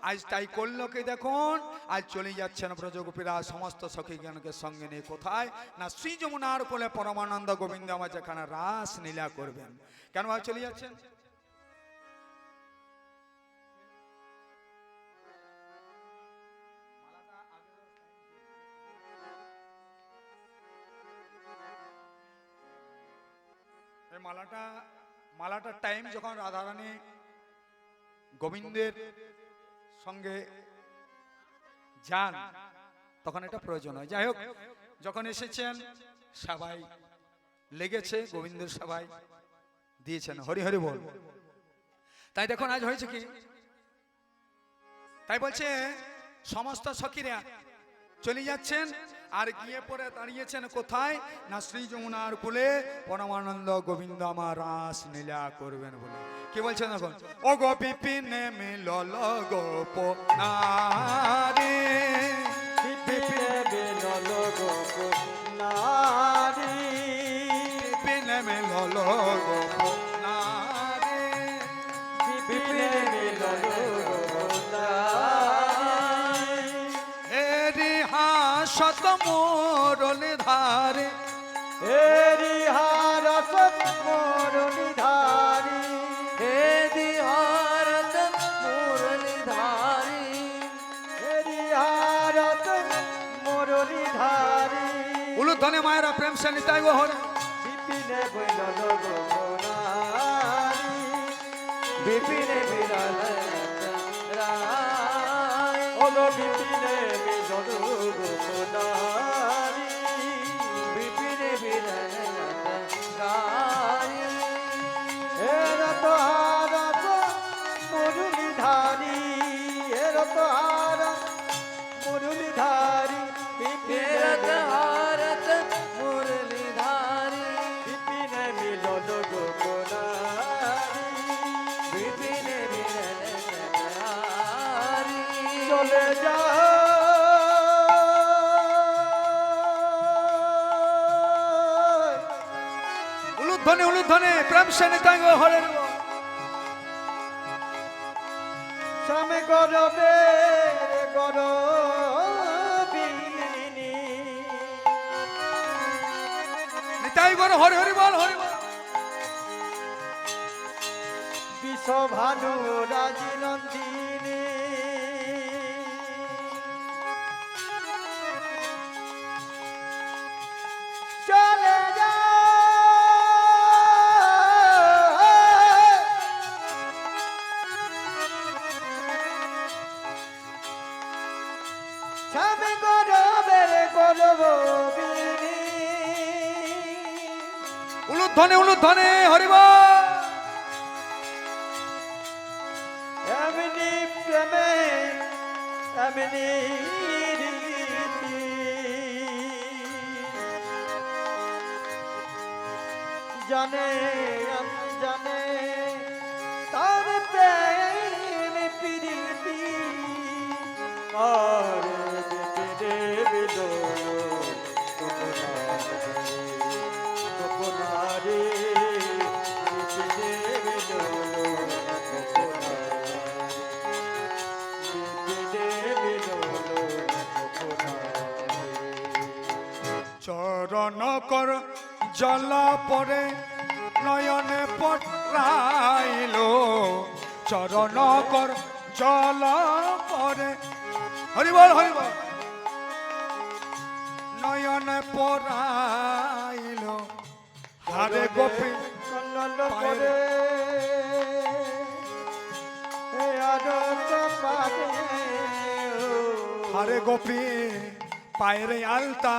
আজ তাই করলো কি দেখুন, আজ চলে যাচ্ছেন ব্রজগোপীরা সমস্ত সখীগণকে সঙ্গে নিয়ে কোথায় না শ্রী যমুনার কোলে পরমানন্দ গোবিন্দ আমার যেখানে রাস লীলা করবেন। কেন ভাই চলে যাচ্ছেন? মালাটার টাইম যখন রাধারানী গোবিন্দের সঙ্গে যান তখন এটা প্রয়োজন হয়। যাই হোক, যখন এসেছেন সবাই লেগেছে, গোবিন্দের সবাই দিয়েছেন হরি হরি বল। তাই দেখুন আজ হয়েছে কি, তাই বলছে সমস্ত সখীরা চলে যাচ্ছেন আর গিয়ে পরে দাঁড়িয়েছেন কোথায় না শ্রী যমুনার কুলে পরমানন্দ গোবিন্দ আমার রাস লীলা করবেন বলে। কি বলছেন এখন? ও গো বিপিনে মিলল গোপ নারী, বিপিনে মিলল গোপ নারী, বিপিনে মিলল গোপ নারী, বিপিনে মিলল গোপ শত মোরলি ধারে, হেরি হারত মোরলি ধারি, হেরি হারত মুরলি ধারি, হেরি হারত মোরলি ধারি। উলুধ্বনি মায়েরা প্রেম সে নিতাই গো হরে। বিপিনে মিলল গোপ নারী, বিপিনে মিলল রায়, ও গো বিপিনে মিলল গোপ নারী, বিপিনে বিরল রায়, হেরত হারত মুরলি ধারি, হেরত হারত মুরলি ধারি, বিপিনে হেরত হারত মুরলি ধারি, বিপিনে মিলল গোপ নারী, বিপিনে বিরল রায়, চলে যা উলুধ্বনি উলুধ্বনি প্রেম সে নিতাই গো হরে। স্বামী গরবে গরবিনী, নিতাই গো হরে হরি বল হরি বল। বিশ্বভানু রাজি নন্দিনী, চলে যা স্বামী গরবের গরবিনী, উলুধ্বনি উলুধ্বনি হরি বল। এমনি প্রেমে এমনি রীতি, জানে জানে তার প্রেম প্রীতি, আর যেতে দেবে গোপনারে, যেতে দেবে চরণ কর জল পরে নয়নে পড়াইল চরণ কর জল পরে হরিবল হরিবল নয়নে পড়াইল হারে গোপী কন্নল করে হে আনন্দ পাগে হারে গোপী পায়রে আলতা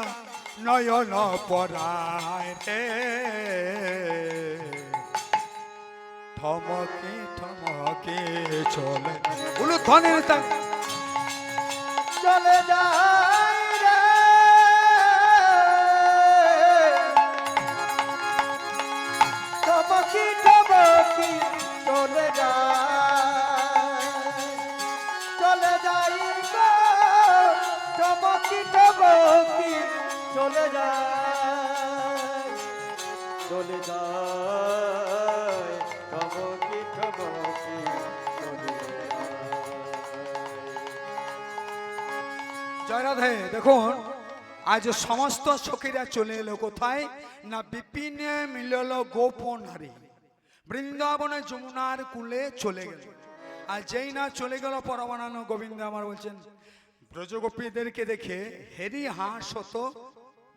নয়ন পরায় রে থমকে থমকে চলে বলু ধনের তা চলে যায় রে টবকি টবকি চলে যায় চলে যাই গো টবকি টবকি চলে যায় চলে যায় টবকি টবকি চলে যায় জয় রাধে। দেখুন আজ সমস্ত সখীরা চলে এলো কোথায় না বিপিনে মিলল গোপন হারি বৃন্দাবনে যমুনার কুলে চলে গেল। আর যেই না চলে গেল পরমানন্দ গোবিন্দ আমার বলছেন ব্রজগোপীদেরকে দেখে হেরি হাঁস হতো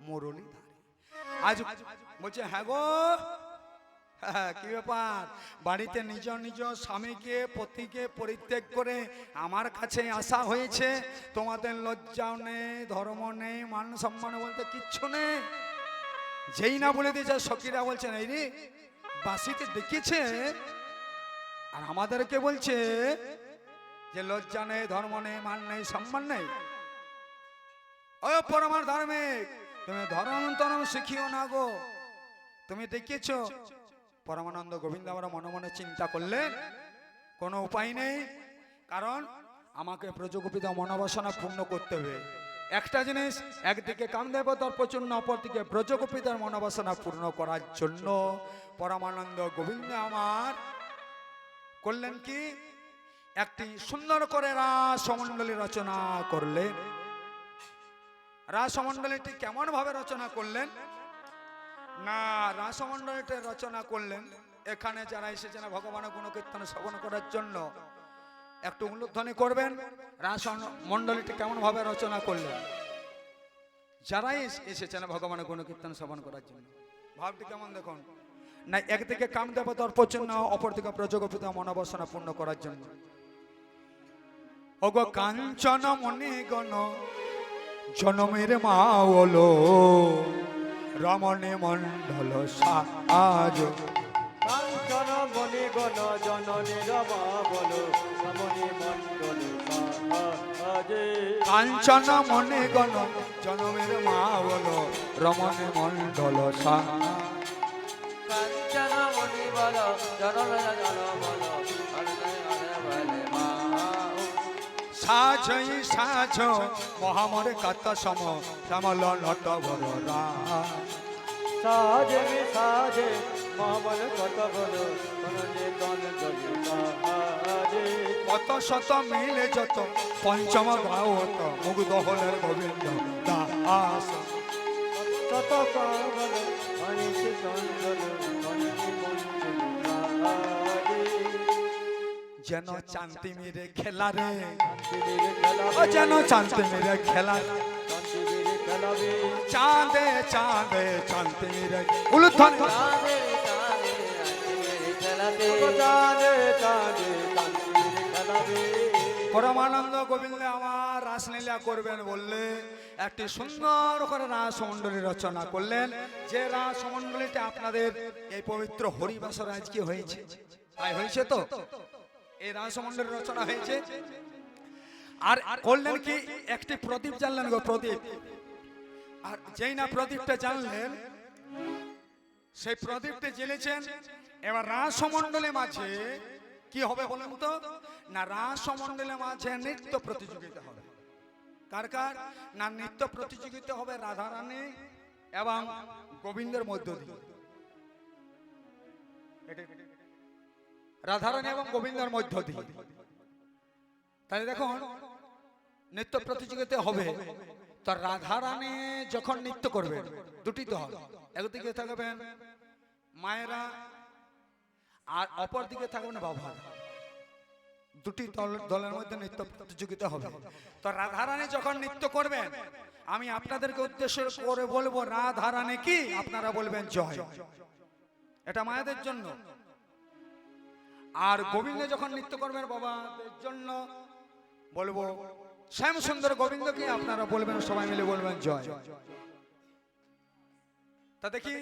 মুরলী আজ বলছে হ্যাঁ গো হ্যাঁ, কি ব্যাপার বাড়িতে নিজ নিজ স্বামীকে পতিকে পরিত্যাগ করে আমার কাছে আসা হয়েছে, তোমাদের লজ্জাও নেই ধর্ম নেই মান সম্মান বলতে কিচ্ছু নেই। যেই না বলে দিয়েছে সখীরা বলছেন এই রে বাসিতে দেখেছে আর আমাদেরকে বলছে যে লজ্জা নেই ধর্ম নেই মান নেই সম্মান নেই। ও পরমার ধার্মিক তুমি ধর্ম তরম শিখিও না গো, তুমি দেখেছ। পরমানন্দ গোবিন্দ আমরা মনে মনে চিন্তা করলেন কোনো উপায় নেই, কারণ আমাকে ব্রজগোপীদের মনোবাসনা পূর্ণ করতে হবে। একটা জিনিস একদিকে কামদেব দর্পচূর্ণ অপরদিকে ব্রজগোপীদের মনোবাসনা পূর্ণ করার জন্য পরমানন্দ গোবিন্দ আমার করলেন কি একটি সুন্দর করে রাসমণ্ডলী রচনা করলেন। রাসমণ্ডলীটি কেমন ভাবে রচনা করলেন না রাসমণ্ডলীটি রচনা করলেন এখানে যারা এসেছেন ভগবানের গুণকীর্তন শ্রবণ করার জন্য একটু উল্লেখধ্বনি করবেন রাসমণ্ডলীটি কেমন ভাবে রচনা করলেন। যারাই এসেছেন ভগবানের গুণকীর্তন শ্রবণ করার জন্য ভাবটি কেমন দেখুন না, একদিকে কামদেব দর্পচূর্ণ অপরদিকে ব্রজগোপীদের মনোবাসনা পূর্ণ করার জন্য। ওগো কাঞ্চন মনে গণ জনমের মা বলো রমণী মণ্ডল সাজ কাঞ্চন মণি গণ জননী রমা বলো রমণী মণ্ডল সাজে কাঞ্চন মনে গণ জনমের মা বলো রমণী মণ্ডল সাজ কাঞ্চন মণি বল জনন জন বল বলে মা সাজই সাজ মহামর কাত সম শ্যামল নট বর সাজে সাজে মামল কত বলো মনে তন জলি সাজে কত শত মিলে যত পঞ্চম গাওত মুগ্ধ হলের গোবিন্দ দাস কত পাগল অনিশ চন্দন অনিশ মঞ্জুল সাজে যেন চান্তি মেরে খেলা রে শান্তিবীর খেলাবে ও যেন চান্তি মেরে খেলা শান্তিবীর খেলাবে চাঁদে চাঁদে চান্তি মেরে উলুধ্বনি চাঁদে চাঁদে মেরে খেলাতে চাঁদে চাঁদে শান্তিবীর খেলাবে পরমানন্দ গোবিন্দ আমার রাসলীলা করবেন বললে একটি সুন্দর করে রাসমণ্ডলী রচনা করলেন, যে রাসমণ্ডলীটা আপনাদের এই পবিত্র হরিবাসর আজকে হয়েছে। তাই হয়েছে তো এই রাসমণ্ডলী রচনা হয়েছে। আর করলেন কি একটি প্রদীপ জ্বাললেন গো প্রদীপ, আর যেই না প্রদীপটা জ্বাললেন সেই প্রদীপটা জ্বেলেছেন। এবার রাসমণ্ডলীর মাঝে কি হবে বলেন তো না রাসমণ্ডলীর মাঝে নৃত্য প্রতিযোগিতা হবে। কার কার না নৃত্য প্রতিযোগিতা হবে রাধারানী এবং গোবিন্দের মধ্য দিয়ে। রাধারানী এবং গোবিন্দের মধ্য দিয়ে তাই দেখুন নৃত্য প্রতিযোগিতা হবে। তো রাধারানী যখন নৃত্য করবেন দুটি দল, একদিকে থাকবেন মায়েরা আর অপর দিকে থাকবেন বাবা। দুটি দলের মধ্যে নৃত্য প্রতিযোগিতা হবে। তো রাধারানী যখন নৃত্য করবেন আমি আপনাদেরকে উদ্দেশ্য করে বলবো রাধারানী কি, আপনারা বলবেন জয়। এটা মায়েদের জন্য। আর গোবিন্দ যখন নৃত্য করবেন বাবাদের জন্য বলবো শ্যাম সুন্দর গোবিন্দ কি, আপনারা বলবেন সবাই মিলে বলবেন জয়। তা দেখি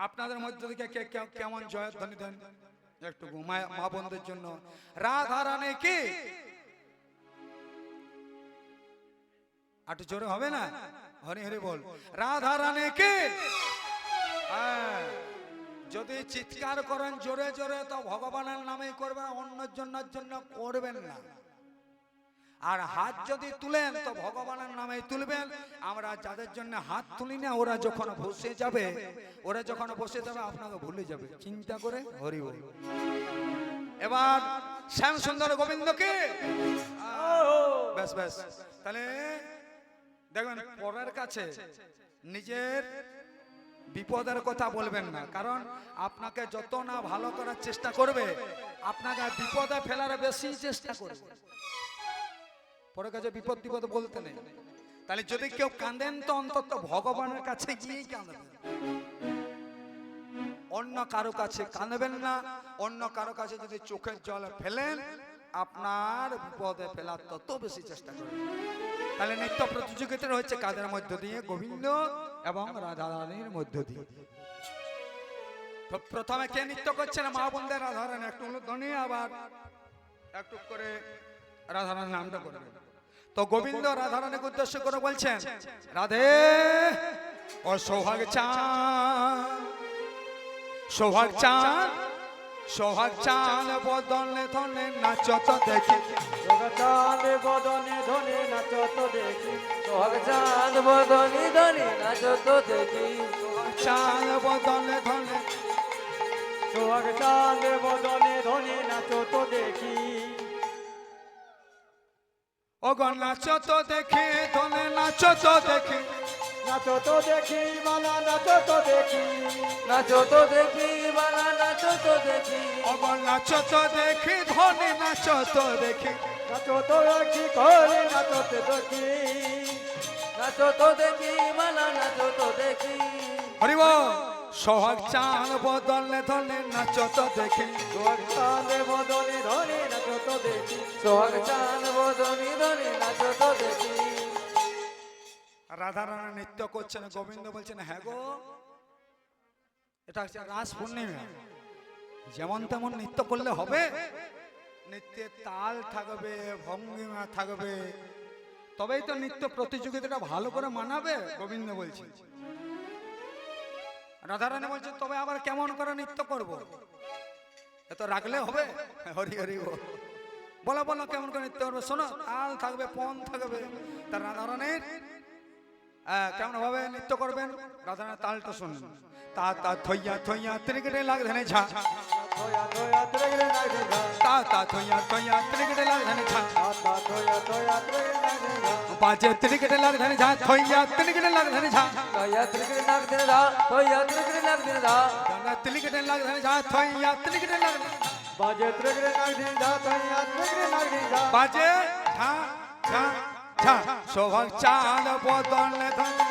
আপনাদের মধ্যে থেকে কে কেমন জয় ধ্বনি দেন একটু মা বোনদের জন্য। রাধারানী কি, একটু জোরে হবে না? হরি হরি বল। রাধারানী কি। যদি চিৎকার করেন জোরে জোরে তো ভগবানের নামেই করবেন, অন্য জন্য করবেন না। আর হাত যদি তুলেন তো ভগবানের নামেই তুলবেন। আমরা যাদের জন্য হাত তুলি না ওরা যখন বসে যাবে আপনাকে ভুলে যাবে, চিন্তা করে হরি বল। এবার শ্যাম সুন্দর গোবিন্দকে ব্যাস ব্যাস। তাহলে দেখবেন পরের কাছে নিজের বিপদের কথা বলবেন না, কারণ আপনাকে যত না ভালো করার চেষ্টা করবে আপনাকে বিপদে ফেলার বেশি চেষ্টা করবে। পরের কাছে বিপদ বলতে নেই। তাহলে যদি কেউ কাঁদেন তো অন্তত ভগবানের কাছে গিয়েই কাঁদবেন, অন্য কারো কাছে কাঁদবেন না। অন্য কারো কাছে যদি চোখের জল ফেলেন আপনার বিপদে ফেলার তত বেশি চেষ্টা করবেন। তাহলে নৃত্য প্রতিযোগিতা হচ্ছে কাদের মধ্য দিয়ে? গোবিন্দ এবং রাধারানীর মধ্য দিয়ে। প্রথমে কে নৃত্য করছেন? মা বোনদের রাধারানী। একটু ধ্বনি আবার একটু করে রাধারানীর নামটা করবেন। তো গোবিন্দ রাধারানীকে উদ্দেশ্য করে বলছেন রাধে ও সোহাগ চাঁদ, সোহাগ চাঁদ, সোহাগ চাঁদ বদনে ধনে নাচত দেখি, সোহাগ চাঁদ বদনে ধনে নাচত দেখি, সোহাগ চাঁদ বদনি ধনি নাচত দেখি, চাঁদ বদনে ধনে, সোহাগ চাঁদ বদনে ধনে নাচত দেখি। ও গো নাচত দেখি ধনে নাচত দেখি, নাচত দেখি মালা নাচত দেখি, নাচত দেখি বালা নাচত দেখি, ও গো নাচত দেখি ধনে নাচত দেখি, নাচত দেখি করে নাচত দেখি, নাচত দেখি বালা নাচত দেখি। হরিব সোহাগ চাঁদ বদনে ধনে নাচত দেখি, সোহাগ চাঁদ বদনে ধনে নাচত দেখি, সোহাগ চাঁদ বদনি ধনি নাচত দেখি। রাধারানী নৃত্য করছেন, গোবিন্দ বলছেন হ্যাঁ গো এটা হচ্ছে রাস পূর্ণিমা, যেমন তেমন নৃত্য করলে হবে? নৃত্যের তাল থাকবে, ভঙ্গিমা থাকবে, তবেই তো নৃত্য প্রতিযোগিতাটা ভালো করে মানাবে। গোবিন্দ বলছে। রাধারানী বলছে তবে আবার কেমন করে নৃত্য করব? এত রাখলে হবে? হরি হরি বলো বলো কেমন করে নৃত্য করবে? শোনো, তাল থাকবে, পণ থাকবে। তার রাধারানীর কেমন ভাবে নৃত্য করবেন? রাধারানীর তালটা শুনুন। তা তা থইয়া থইয়া ত্রিকেটে লাগধানে ঝা, থয়া থয়া ত্রেগরে নাগে গা, তা তা থইয়া থইয়া ত্রিকেটে লাগধানে ঝা, আতা থয়া থয়া ত্রেগরে নাগে গা, বাজে ত্রিকেটে লাগধানে ঝা, থইয়া ত্রিকেটে লাগধানে ঝা, তয়া ত্রিকড়ি নাগ দিন দা, তয়া ত্রিকড়ি নাগ দিন দা, ডানা ত্রিকেটে লাগধানে ঝা, থইয়া ত্রিকেটে লাগধানে, বাজে ত্রেগরে নাগে গা, থয়া ত্রেগরে নাগে গা, বাজে ঝা ঝা ঝা, সোহাগ চাঁদ বদনে ধনে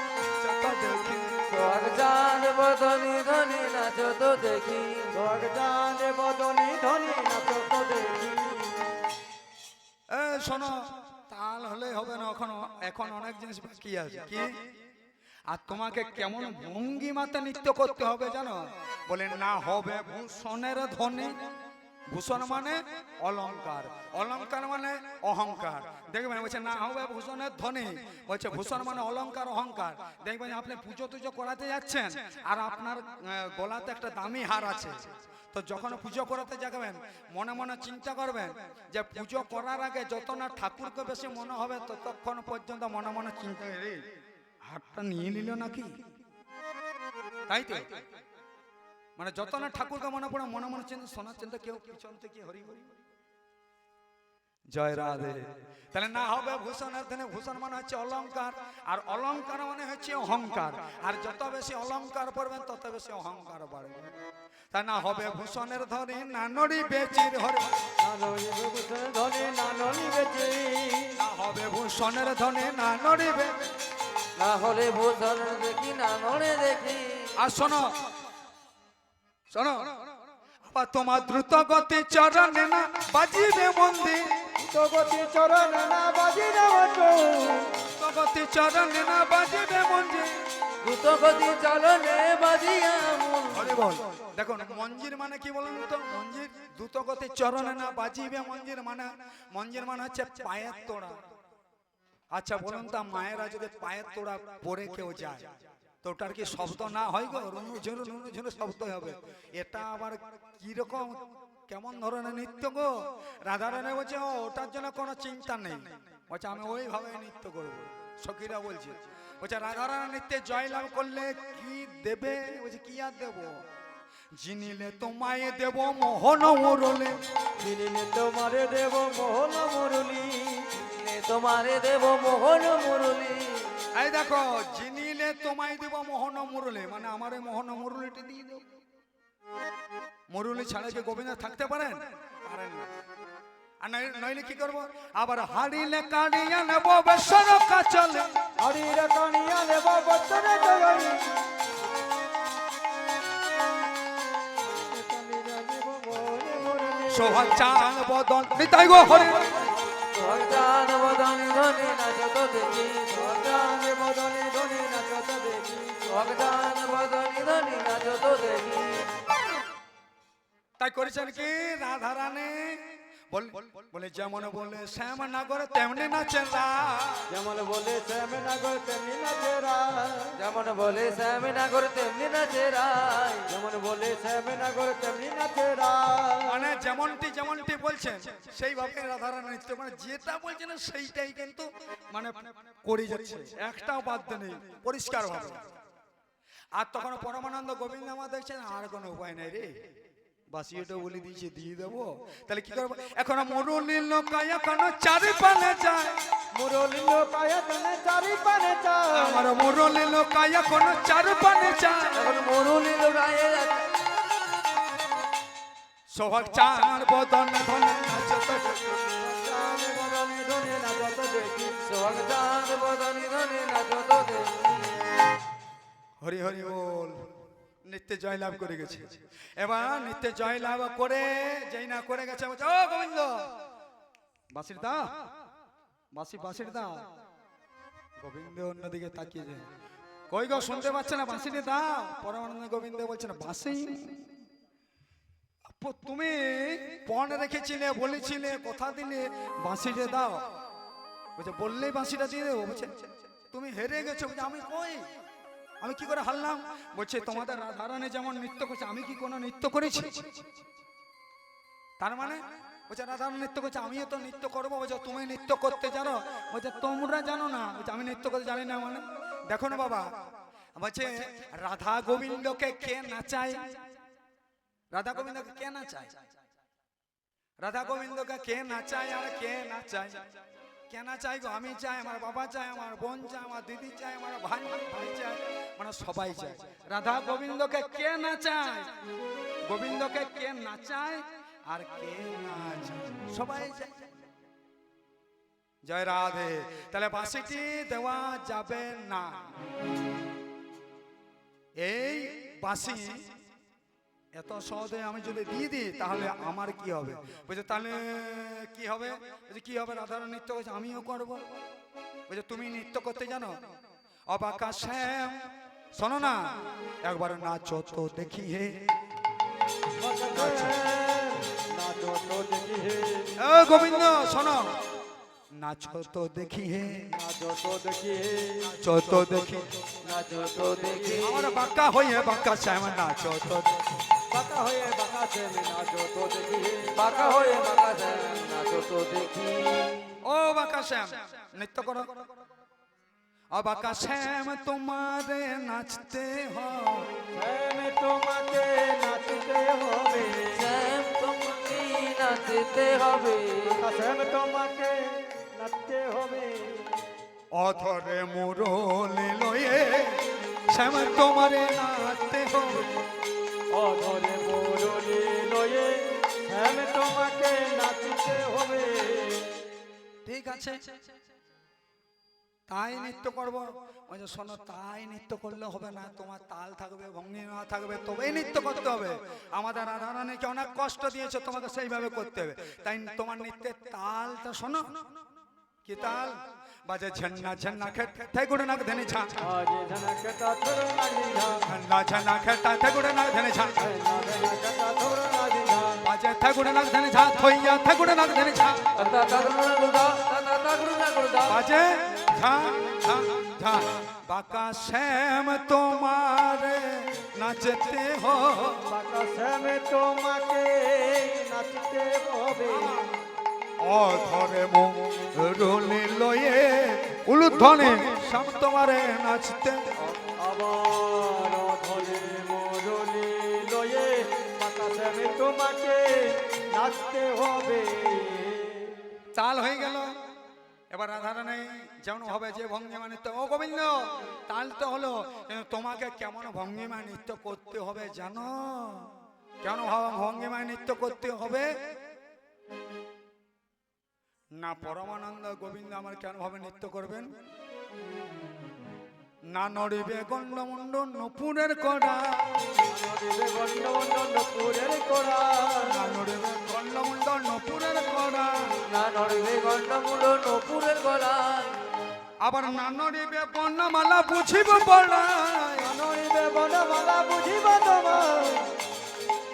নাচত দেখি, সোহাগ চাঁদ বদনি ধনি নাচত দেখি, সোহাগ চাঁদ বদনে ধনে নাচত দেখি। শোনো, তাল হলে হবে না, এখন অনেক জিনিস বাকি আছে। কি? আর তোমাকে কেমন ভঙ্গিমাতে নৃত্য করতে হবে জানো? বলে না হবে ভূষণের ধ্বনি। ভূষণ মানে অলংকার, অলংকার মানে অহংকার। দেখবেন বলছে না হবে ভূষণের ধ্বনি, বলছে ভূষণ মানে অলংকার অহংকার। দেখবেন আপনি পুজো টুজো করাতে যাচ্ছেন আর আপনার গলাতে একটা দামি হার আছে, তো যখন পুজো করাতে যাবেন মনে মনে চিন্তা করবেন যে পুজো করার আগে যত না ঠাকুরকে বেশি মনে হবে ততক্ষণ পর্যন্ত মনে মনে চিন্তা রে হারটা নিয়ে নিল নাকি, তাই তো? মানে যত না ঠাকুরকে মনে পড়ে মনে মনে চিন্তা, শোনার চিন্তা কেউ পিছন থেকে হরি হরি। জয় রাধে। তাহলে না হবে ভূষণের ধনে, ভূষণ মানে হচ্ছে অলংকার, আর অলংকার মানে হচ্ছে অহংকার, আর যত বেশি অলংকার পড়বেন তত বেশি অহংকার বাড়বে। তা না হবে ভূষণের ধনে না নড়িবে চির হরে, ধনে না নড়িবে চির, না হবে ভূষণের ধনে না নড়িবে। না হলে ভূষণ দেখি না নড়ে দেখি। আর শোনো শোনো, আবার তোমার দ্রুত গতি চরণে না বাজিবে মন্দির, জগতি চরণ না বাজিবে গতি চরণে না বাজিবে মন্দির। দ্রুত গতি চলনে বাজিয়া মন। হরি বল। দেখুন মঞ্জির মানে কি বলুন তো? মঞ্জির দ্রুত গতি চরণে না বাজিবে মঞ্জির মানে, মঞ্জির মানে হচ্ছে পায়ের তোড়া। আচ্ছা বলুন তো, মায়েরা যদি পায়ের তোড়া পরে কেউ যায় তো ওটার কি শব্দ না হয় গো? রুনু ঝুনু শব্দ হবে। এটা আবার কিরকম কেমন ধরনের নৃত্য গো? রাধারানী বলছে ও ওটার জন্য কোনো চিন্তা নেই, বলছে আমি ওইভাবে নৃত্য করবো। সখীরা বলছে, বলছে রাধারানী নৃত্যে জয়লাভ করলে কি দেবে? বলছে কি আর দেবো? জিনিলে তোমায় দেব মোহন মুরলে, দিনে তোমারে দেব মোহন মুরলি, তোমারে দেব মোহন মুরলি। এই দেখো, জিনিলে তোমায় দেব মোহন মুরলে মানে আমার এই মোহন মুরলিটি দিয়ে দেব। মুরলি ছাড়া কি গোবিন্দ থাকতে পারেন? পারেন না। আর নইলে কি করবো? আবার হাড়িলে কাড়িয়া নেব বেসর কাচলে, হরির কানিয়া দেব বচনে জয়ী, সোহাগ চাঁদ বদন নিতাই গো হরি। ভগবান বদনে ধনে নাচত দেখি, ভগবান বদনে ধনে নাচত দেখি, ভগবান বদনে ধনে নাচত দেখি। তাই করেছেন কি রাধারানী বলে যেমন বলে শ্যাম নাগর তেমনি নাচেন রায়, যেমন বলে শ্যাম নাগর তেমনি নাচে রায়, যেমন বলে শ্যাম নাগর তেমনি নাচে রায়, যেমন বলে শ্যাম নাগর তেমনি নাচে রায়। মানে যেমনটি বলছেন সেইভাবে রাধারানী নৃত্য, মানে যেটা বলছেন সেইটাই কিন্তু মানে করে যাচ্ছে, একটাও বাদ নেই, পরিষ্কার ভাবে। আর তখন পরমানন্দ গোবিন্দ আমার দেখছেন আর কোনো উপায় নাই রে, বাসিটা বলে দিয়েছে দিয়ে দেবো, তাহলে কি করবো? এখন মুরলি লোকায় এখন চারি পানে যায়, মুরলি লোকায় তনে চারি পানে চায়, আমার মুরলি লোকায় এখন চারি পানে যায়। এখন মুরলি লোকায় সোহাগ চাঁদ বদন ধনে নাচত শ্যাম বদনে ধনে নাচত দেখি, ভগবান বদনে ধনে নাচত দেখি। হরি হরি বল। নিত্যে জয় লাভ করে গেছে। এবার নিত্যে জয় লাভ করে যেই না করে গেছে, বলছে ও গোবিন্দ বাঁশির দা, বাঁশির দা। গোবিন্দ অন্যদিকে তাকিয়ে যায়, কই গো শুনতে পাচ্ছে না? বাঁশিটি দাও। পরমানন্দ গোবিন্দ বলছে না বাঁশি তুমি পণ রেখেছিলে, বলেছিলে, কথা দিলে বাঁশিটা দাও। বলছে বললেই বাঁশিটা দিয়ে দেবো। বলছে তুমি হেরে গেছো। বলছে আমি কই, আমি কি করে হারলাম? বলছে তোমাদের রাধারানী যেমন নৃত্য করছে আমি কি কোনো নৃত্য করেছি? তার মানে বলছে রাধারানী নৃত্য করছে আমিও তো নৃত্য করবো। বলছে তুমি নৃত্য করতে জানো? বলছে তোমরা জানো না। বলছে আমি নৃত্য করতে জানি না মানে? দেখো না বাবা, বলছে রাধা গোবিন্দকে কে নাচায়? রাধা গোবিন্দকে কে নাচায়? রাধা গোবিন্দকে কে নাচায় আর কে নাচায়? কে নাচায় গো? আমি চাই, আমার বাবা চাই, আমার বোন চাই, আমার দিদি চাই, আমার ভাই চাই, মানে সবাই চায়। রাধা গোবিন্দকে কে নাচায়? গোবিন্দকে কে নাচায় আর কে নাচায়? সবাই চায়। জয় রাধে। তাহলে বাঁশিটি দেওয়া যাবে না। এই বাঁশি এত সহজে আমি যদি দিয়ে দিই তাহলে আমার কি হবে? বলছে তাহলে কি হবে? বলছে কি হবে? রাধারানী নৃত্য করছে আমিও করবো। বলছে তুমি নৃত্য করতে জানো? অবাকা শ্যাম শোনো না, একবার নাচো তো দেখি হে। নাচো তো দেখি হে, ও গোবিন্দ শোনো, নাচো তো দেখি হে, নাচো তো দেখি হে, নাচো তো দেখি। নাচো তো দেখি, আমার বাঁকা হয়ে বাঁকা শ্যাম নাচো তো। বাঁকা হয়ে বাঁকা শ্যাম নাচো তো দেখি হে, বাঁকা হয়ে বাঁকা শ্যাম নাচো তো দেখি। ও বাঁকা শ্যাম নৃত্য করো। অবাকা শ্যাম তোমারে নাচতে হবে, শ্যাম তোমাকে নাচতে হবে, শ্যাম তোমাকে নাচতে হবে। শ্যাম তোমাকে নাচতে হবে। অধরে মুরলি লয়ে শ্যাম তোমারে নাচতে হবে। অধরে মুরলি লয়ে শ্যাম তোমাকে নাচতে হবে। ঠিক আছে, তাই নৃত্য করবো। বলছে শোনো, তাই নৃত্য করলে হবে না, তোমার তাল থাকবে, ভঙ্গিমা থাকবে, তবেই নৃত্য করতে হবে। আমাদের রাধারানীকে অনেক কষ্ট দিয়েছে, তোমাকে সেইভাবে করতে হবে। তাই তোমার নৃত্যের তালটা শোনো। কি তাল? বাজে ঝন্না ঝন্না খেটে গুড়ে নাক ধেনে ছা, আজে ঝনকটা থোর লাগি ঝা, ঝন্না ঝন্না খেটে গুড়ে নাক ধেনে ছা, ঝনকটা থোর লাগি ঝা, বাজে গুড়ে নাক ধেনে ছা, থইয়া গুড়ে নাক ধেনে ছা, তা তা গুরু না গুরু দা, তা তা গুরু না গুরু দা। বাজে ঝা ঝা ঝা। বাঁকা শ্যাম তোমারে নাচতে হো, বাঁকা শ্যাম তোমাকে নাচতে হবে। অধরে মুরলি লয়ে উলুধ্বনি শ্যাম তোমারে নাচতে। আবার অধরে মুরলি লয়ে বাঁকা শ্যাম তোমাকে নাচতে হবে। তাল হয়ে গেল। এবার রাধারানী যেমন হবে যে ভঙ্গিমা নৃত্য, ও গোবিন্দ তাল তো হলো, কিন্তু তোমাকে কেমন ভঙ্গিমা নৃত্য করতে হবে জানো? কেন ভঙ্গিমা নৃত্য করতে হবে না? পরমানন্দ গোবিন্দ আমার কেন ভাবে নৃত্য করবেন? না নড়িবে গণ্ডমুণ্ড নপুরের কড়া, নদীবে গন্ডমন্ড নপুরের কোড়া, না নড়িবে গণ্ডমুণ্ড নপুরের কড়া, না নড়বে গন্ডমূল নপুরের গলায়। আবার না নড়িবে বর্ণমালা বুঝিব পড়ায়। নদীবে বনমালা বুঝিব তোমার,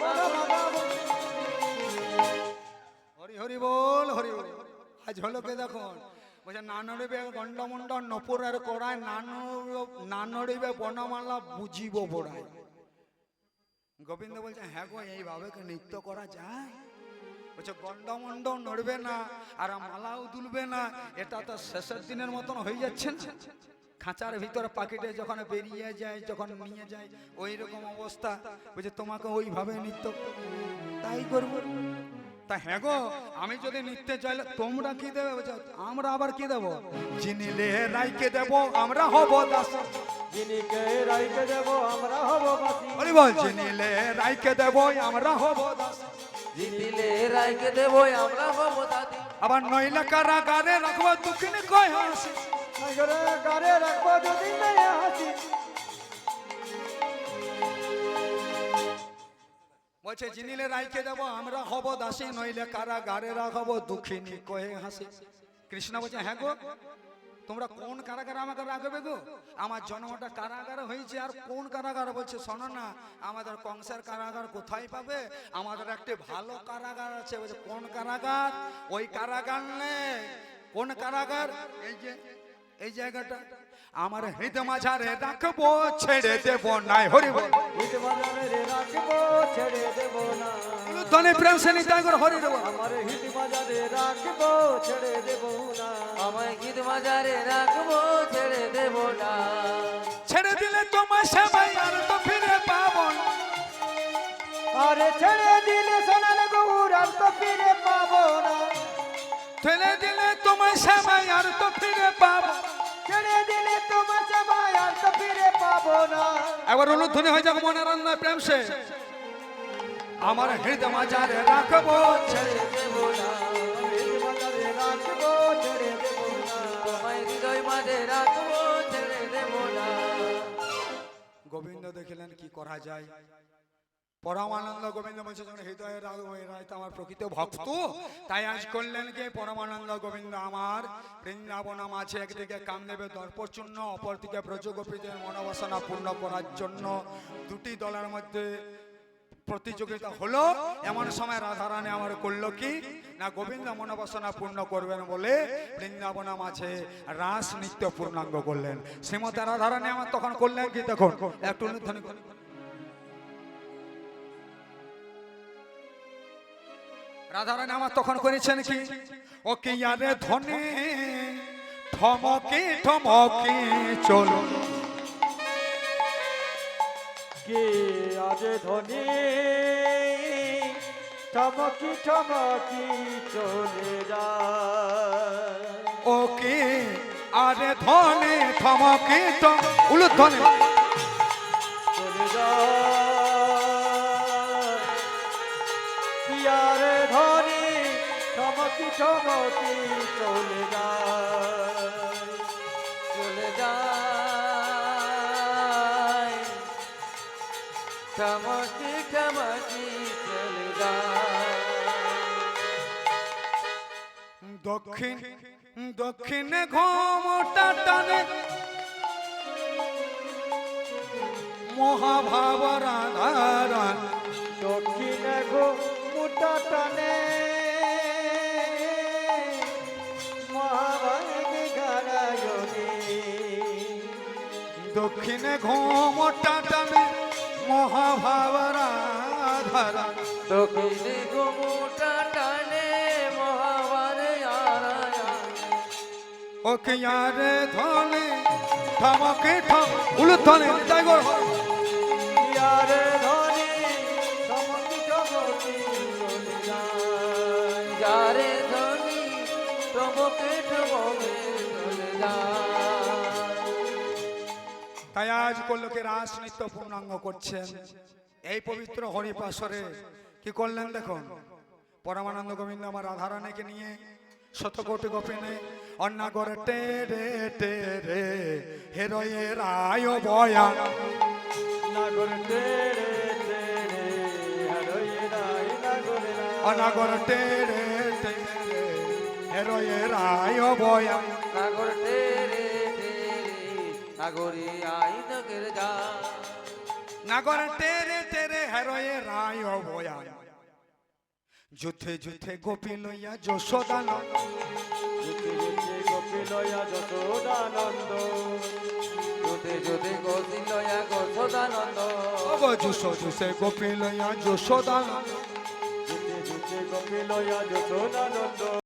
বনমালা হরি হরি বল, হরি হরি। আজ হলো কে দেখো, বলছে না নড়িবে গণ্ডমুণ্ড নপুরের কড়ায়, না নড়িবে বর্ণমালা বুঝিব পড়ায়। গোবিন্দ বলছে হ্যাঁ গো, এইভাবে কি নৃত্য করা যায়? বলছে গণ্ডমুণ্ড নড়বে না আর মালাও দুলবে না, এটা তো শেষের দিনের মতন হয়ে যাচ্ছে না? খাঁচার ভিতরে পাখিটা যখন বেরিয়ে যায়, যখন নিয়ে যায়, ওই রকম অবস্থা। বলছে তোমাকে ওইভাবে নৃত্য তাই করবো। তা হ্যাঁ গো, আমি যদি নৃত্যে চাইলে তোমরা কি দেবে? বলছে আমরা আবার কি দেবো? জিনিলে রাইকে দেবো, আমরা হব দাস। যিনিকে রাইকে দেব আমরা হব বাসী। বলি বল, জিনিলে রাইকে দেবো, আমরা হব দাস। জিতিলে রায়কে দেব আমরা হব দাদি। আবার নইলে কারাগারে রাখবো, দুঃখিনী কয় হাসি। নগরে গারে রাখবো যদি নেই হাসি। বলছে জিনিলে রাইকে দেবো, আমরা হব দাসী, নইলে কারাগারে রাখবো, দুঃখিনী কয়ে হাসি। কৃষ্ণ বলছে হ্যাঁ গো, তোমরা কোন কারাগারে আমাকে রাখবে গো? আমার জন্মটা কারাগারে হয়েছে, আর কোন কারাগার? বলছে শোনো না, আমাদের কংসের কারাগার কোথায় পাবে? আমাদের একটি ভালো কারাগার আছে। বলছে কোন কারাগার? ওই কারাগার নেই। কোন কারাগার? এই যে এই জায়গাটা আমার হৃদয় মাঝারে রাখবো, ছেড়ে দেব নাই। হরি বল, হিত বাজারে রে রাখবো, ছেড়ে দেব না। ধনে প্রেম সে নিতাই করে হরি বল। আমার হিত বাজারে রাখবো, ছেড়ে দেব না। আমায় গীত বাজারে রাখবো, ছেড়ে দেব না। ছেড়ে দিলে তোমার সেবাই আর তো ফিরে পাবো না। আরে ছেড়ে দিলে সোনার গৌর আর তো ফিরে পাবো না। ছেড়ে দিলে তোমার সেবাই আর তো ফিরে পাবো। ছেড়ে দিলে তোমার সেবায় আর তো ফিরে পাবো না। এবার অনুধ্বনি হয়ে যাবো মনের আনন্দ প্রেম সে। আমার হৃদয় মাঝারে রাখবো, ছেড়ে ছেড়ে দেব না। হিত বাজারে রাখবো, ছেড়ে দেব না। তোমায় হৃদয় মাঝে রাখবো, ছেড়ে দেব না। গোবিন্দ দেখিলেন কি করা যায়। পরমানন্দ গোবিন্দ বলছে যখন হৃদয়ে রাখবো, এরাই তো আমার প্রকৃত ভক্ত। তাই আজ করলেন কি, পরমানন্দ গোবিন্দ আমার বৃন্দাবন মাঝে একদিকে কামদেবের দর্পচূর্ণ, অপরদিকে ব্রজগোপীদের মনোবাসনা পূর্ণ করার জন্য দুটি দলের মধ্যে প্রতিযোগিতা হলো। এমন সময় রাধারানী আমার করলো কি না, গোবিন্দ মনোবাসনা পূর্ণ করবেন বলে বৃন্দাবন মাঝে রাস নৃত্য পূর্ণাঙ্গ করলেন। শ্রীমতী রাধারানী আমার তখন করলেন কি, দেখুন একটু অনুধ্বনি করুন। রাধারানী আমার তখন করেছেন কি, ও কি আরে ধনে ঠমকে ঠমকে চলো, কে আজ ধনী ঠমকি ঠমকি চলে যায় ও কি আরে ধনে থমকে তো উলুধ্বনি চলে যায় পিয়ারে ধরি ঠমকি ঠমকি চলে যায় চলে যায় ঠমকি ঠমকি চলে যায় দক্ষিণ দক্ষিণে ঘোমটা টানে মহাভাব রাধারা দক্ষিণে গো মুটা টানে মহাভাগে গারায়নি দক্ষিণে ঘোমটা টানে মহাভাব রাধারা দক্ষিণে গোমুটা টানে মহাভারে ও কি আরে ধনে থমকে থম উলুধ্বনি তাই গো পিয়ারে ধরি ঠমকি ঠমকি চলে যায় যারে ধনি টমকে টমকে চলে যায় তাই আজ কল্লোকে রাস নৃত্য পূর্ণাঙ্গ করছেন এই পবিত্র হরিপাশরে কি করলেন দেখুন পরমানন্দ গোবিন্দ আমার রাধারানীকে নিয়ে শতকোটি গোপিনে অন্নাগর টেরে টেরে হেরয়ে রায় বয়া নাগর তেরে তেরে হরয়ে রাই নাগরে রাই অনাগর টেরে টেরে হেরয়ে রায় বয়া নাগর তেরে তেরে নাগরি আই নগর যা নাগর টেরে টেরে হেরয়ে রায় বয়া যুথে যুথে গোপী লইয়া যশোদান যেতে যেতে গোপিলয়া যশোদানন্দ যোতে যোতে গোদিলয়া গোসদানন্দ যুষো যুষে গোপী লইয়া যশোদান যেতে যেতে গোপিলয়া যশোদানন্দ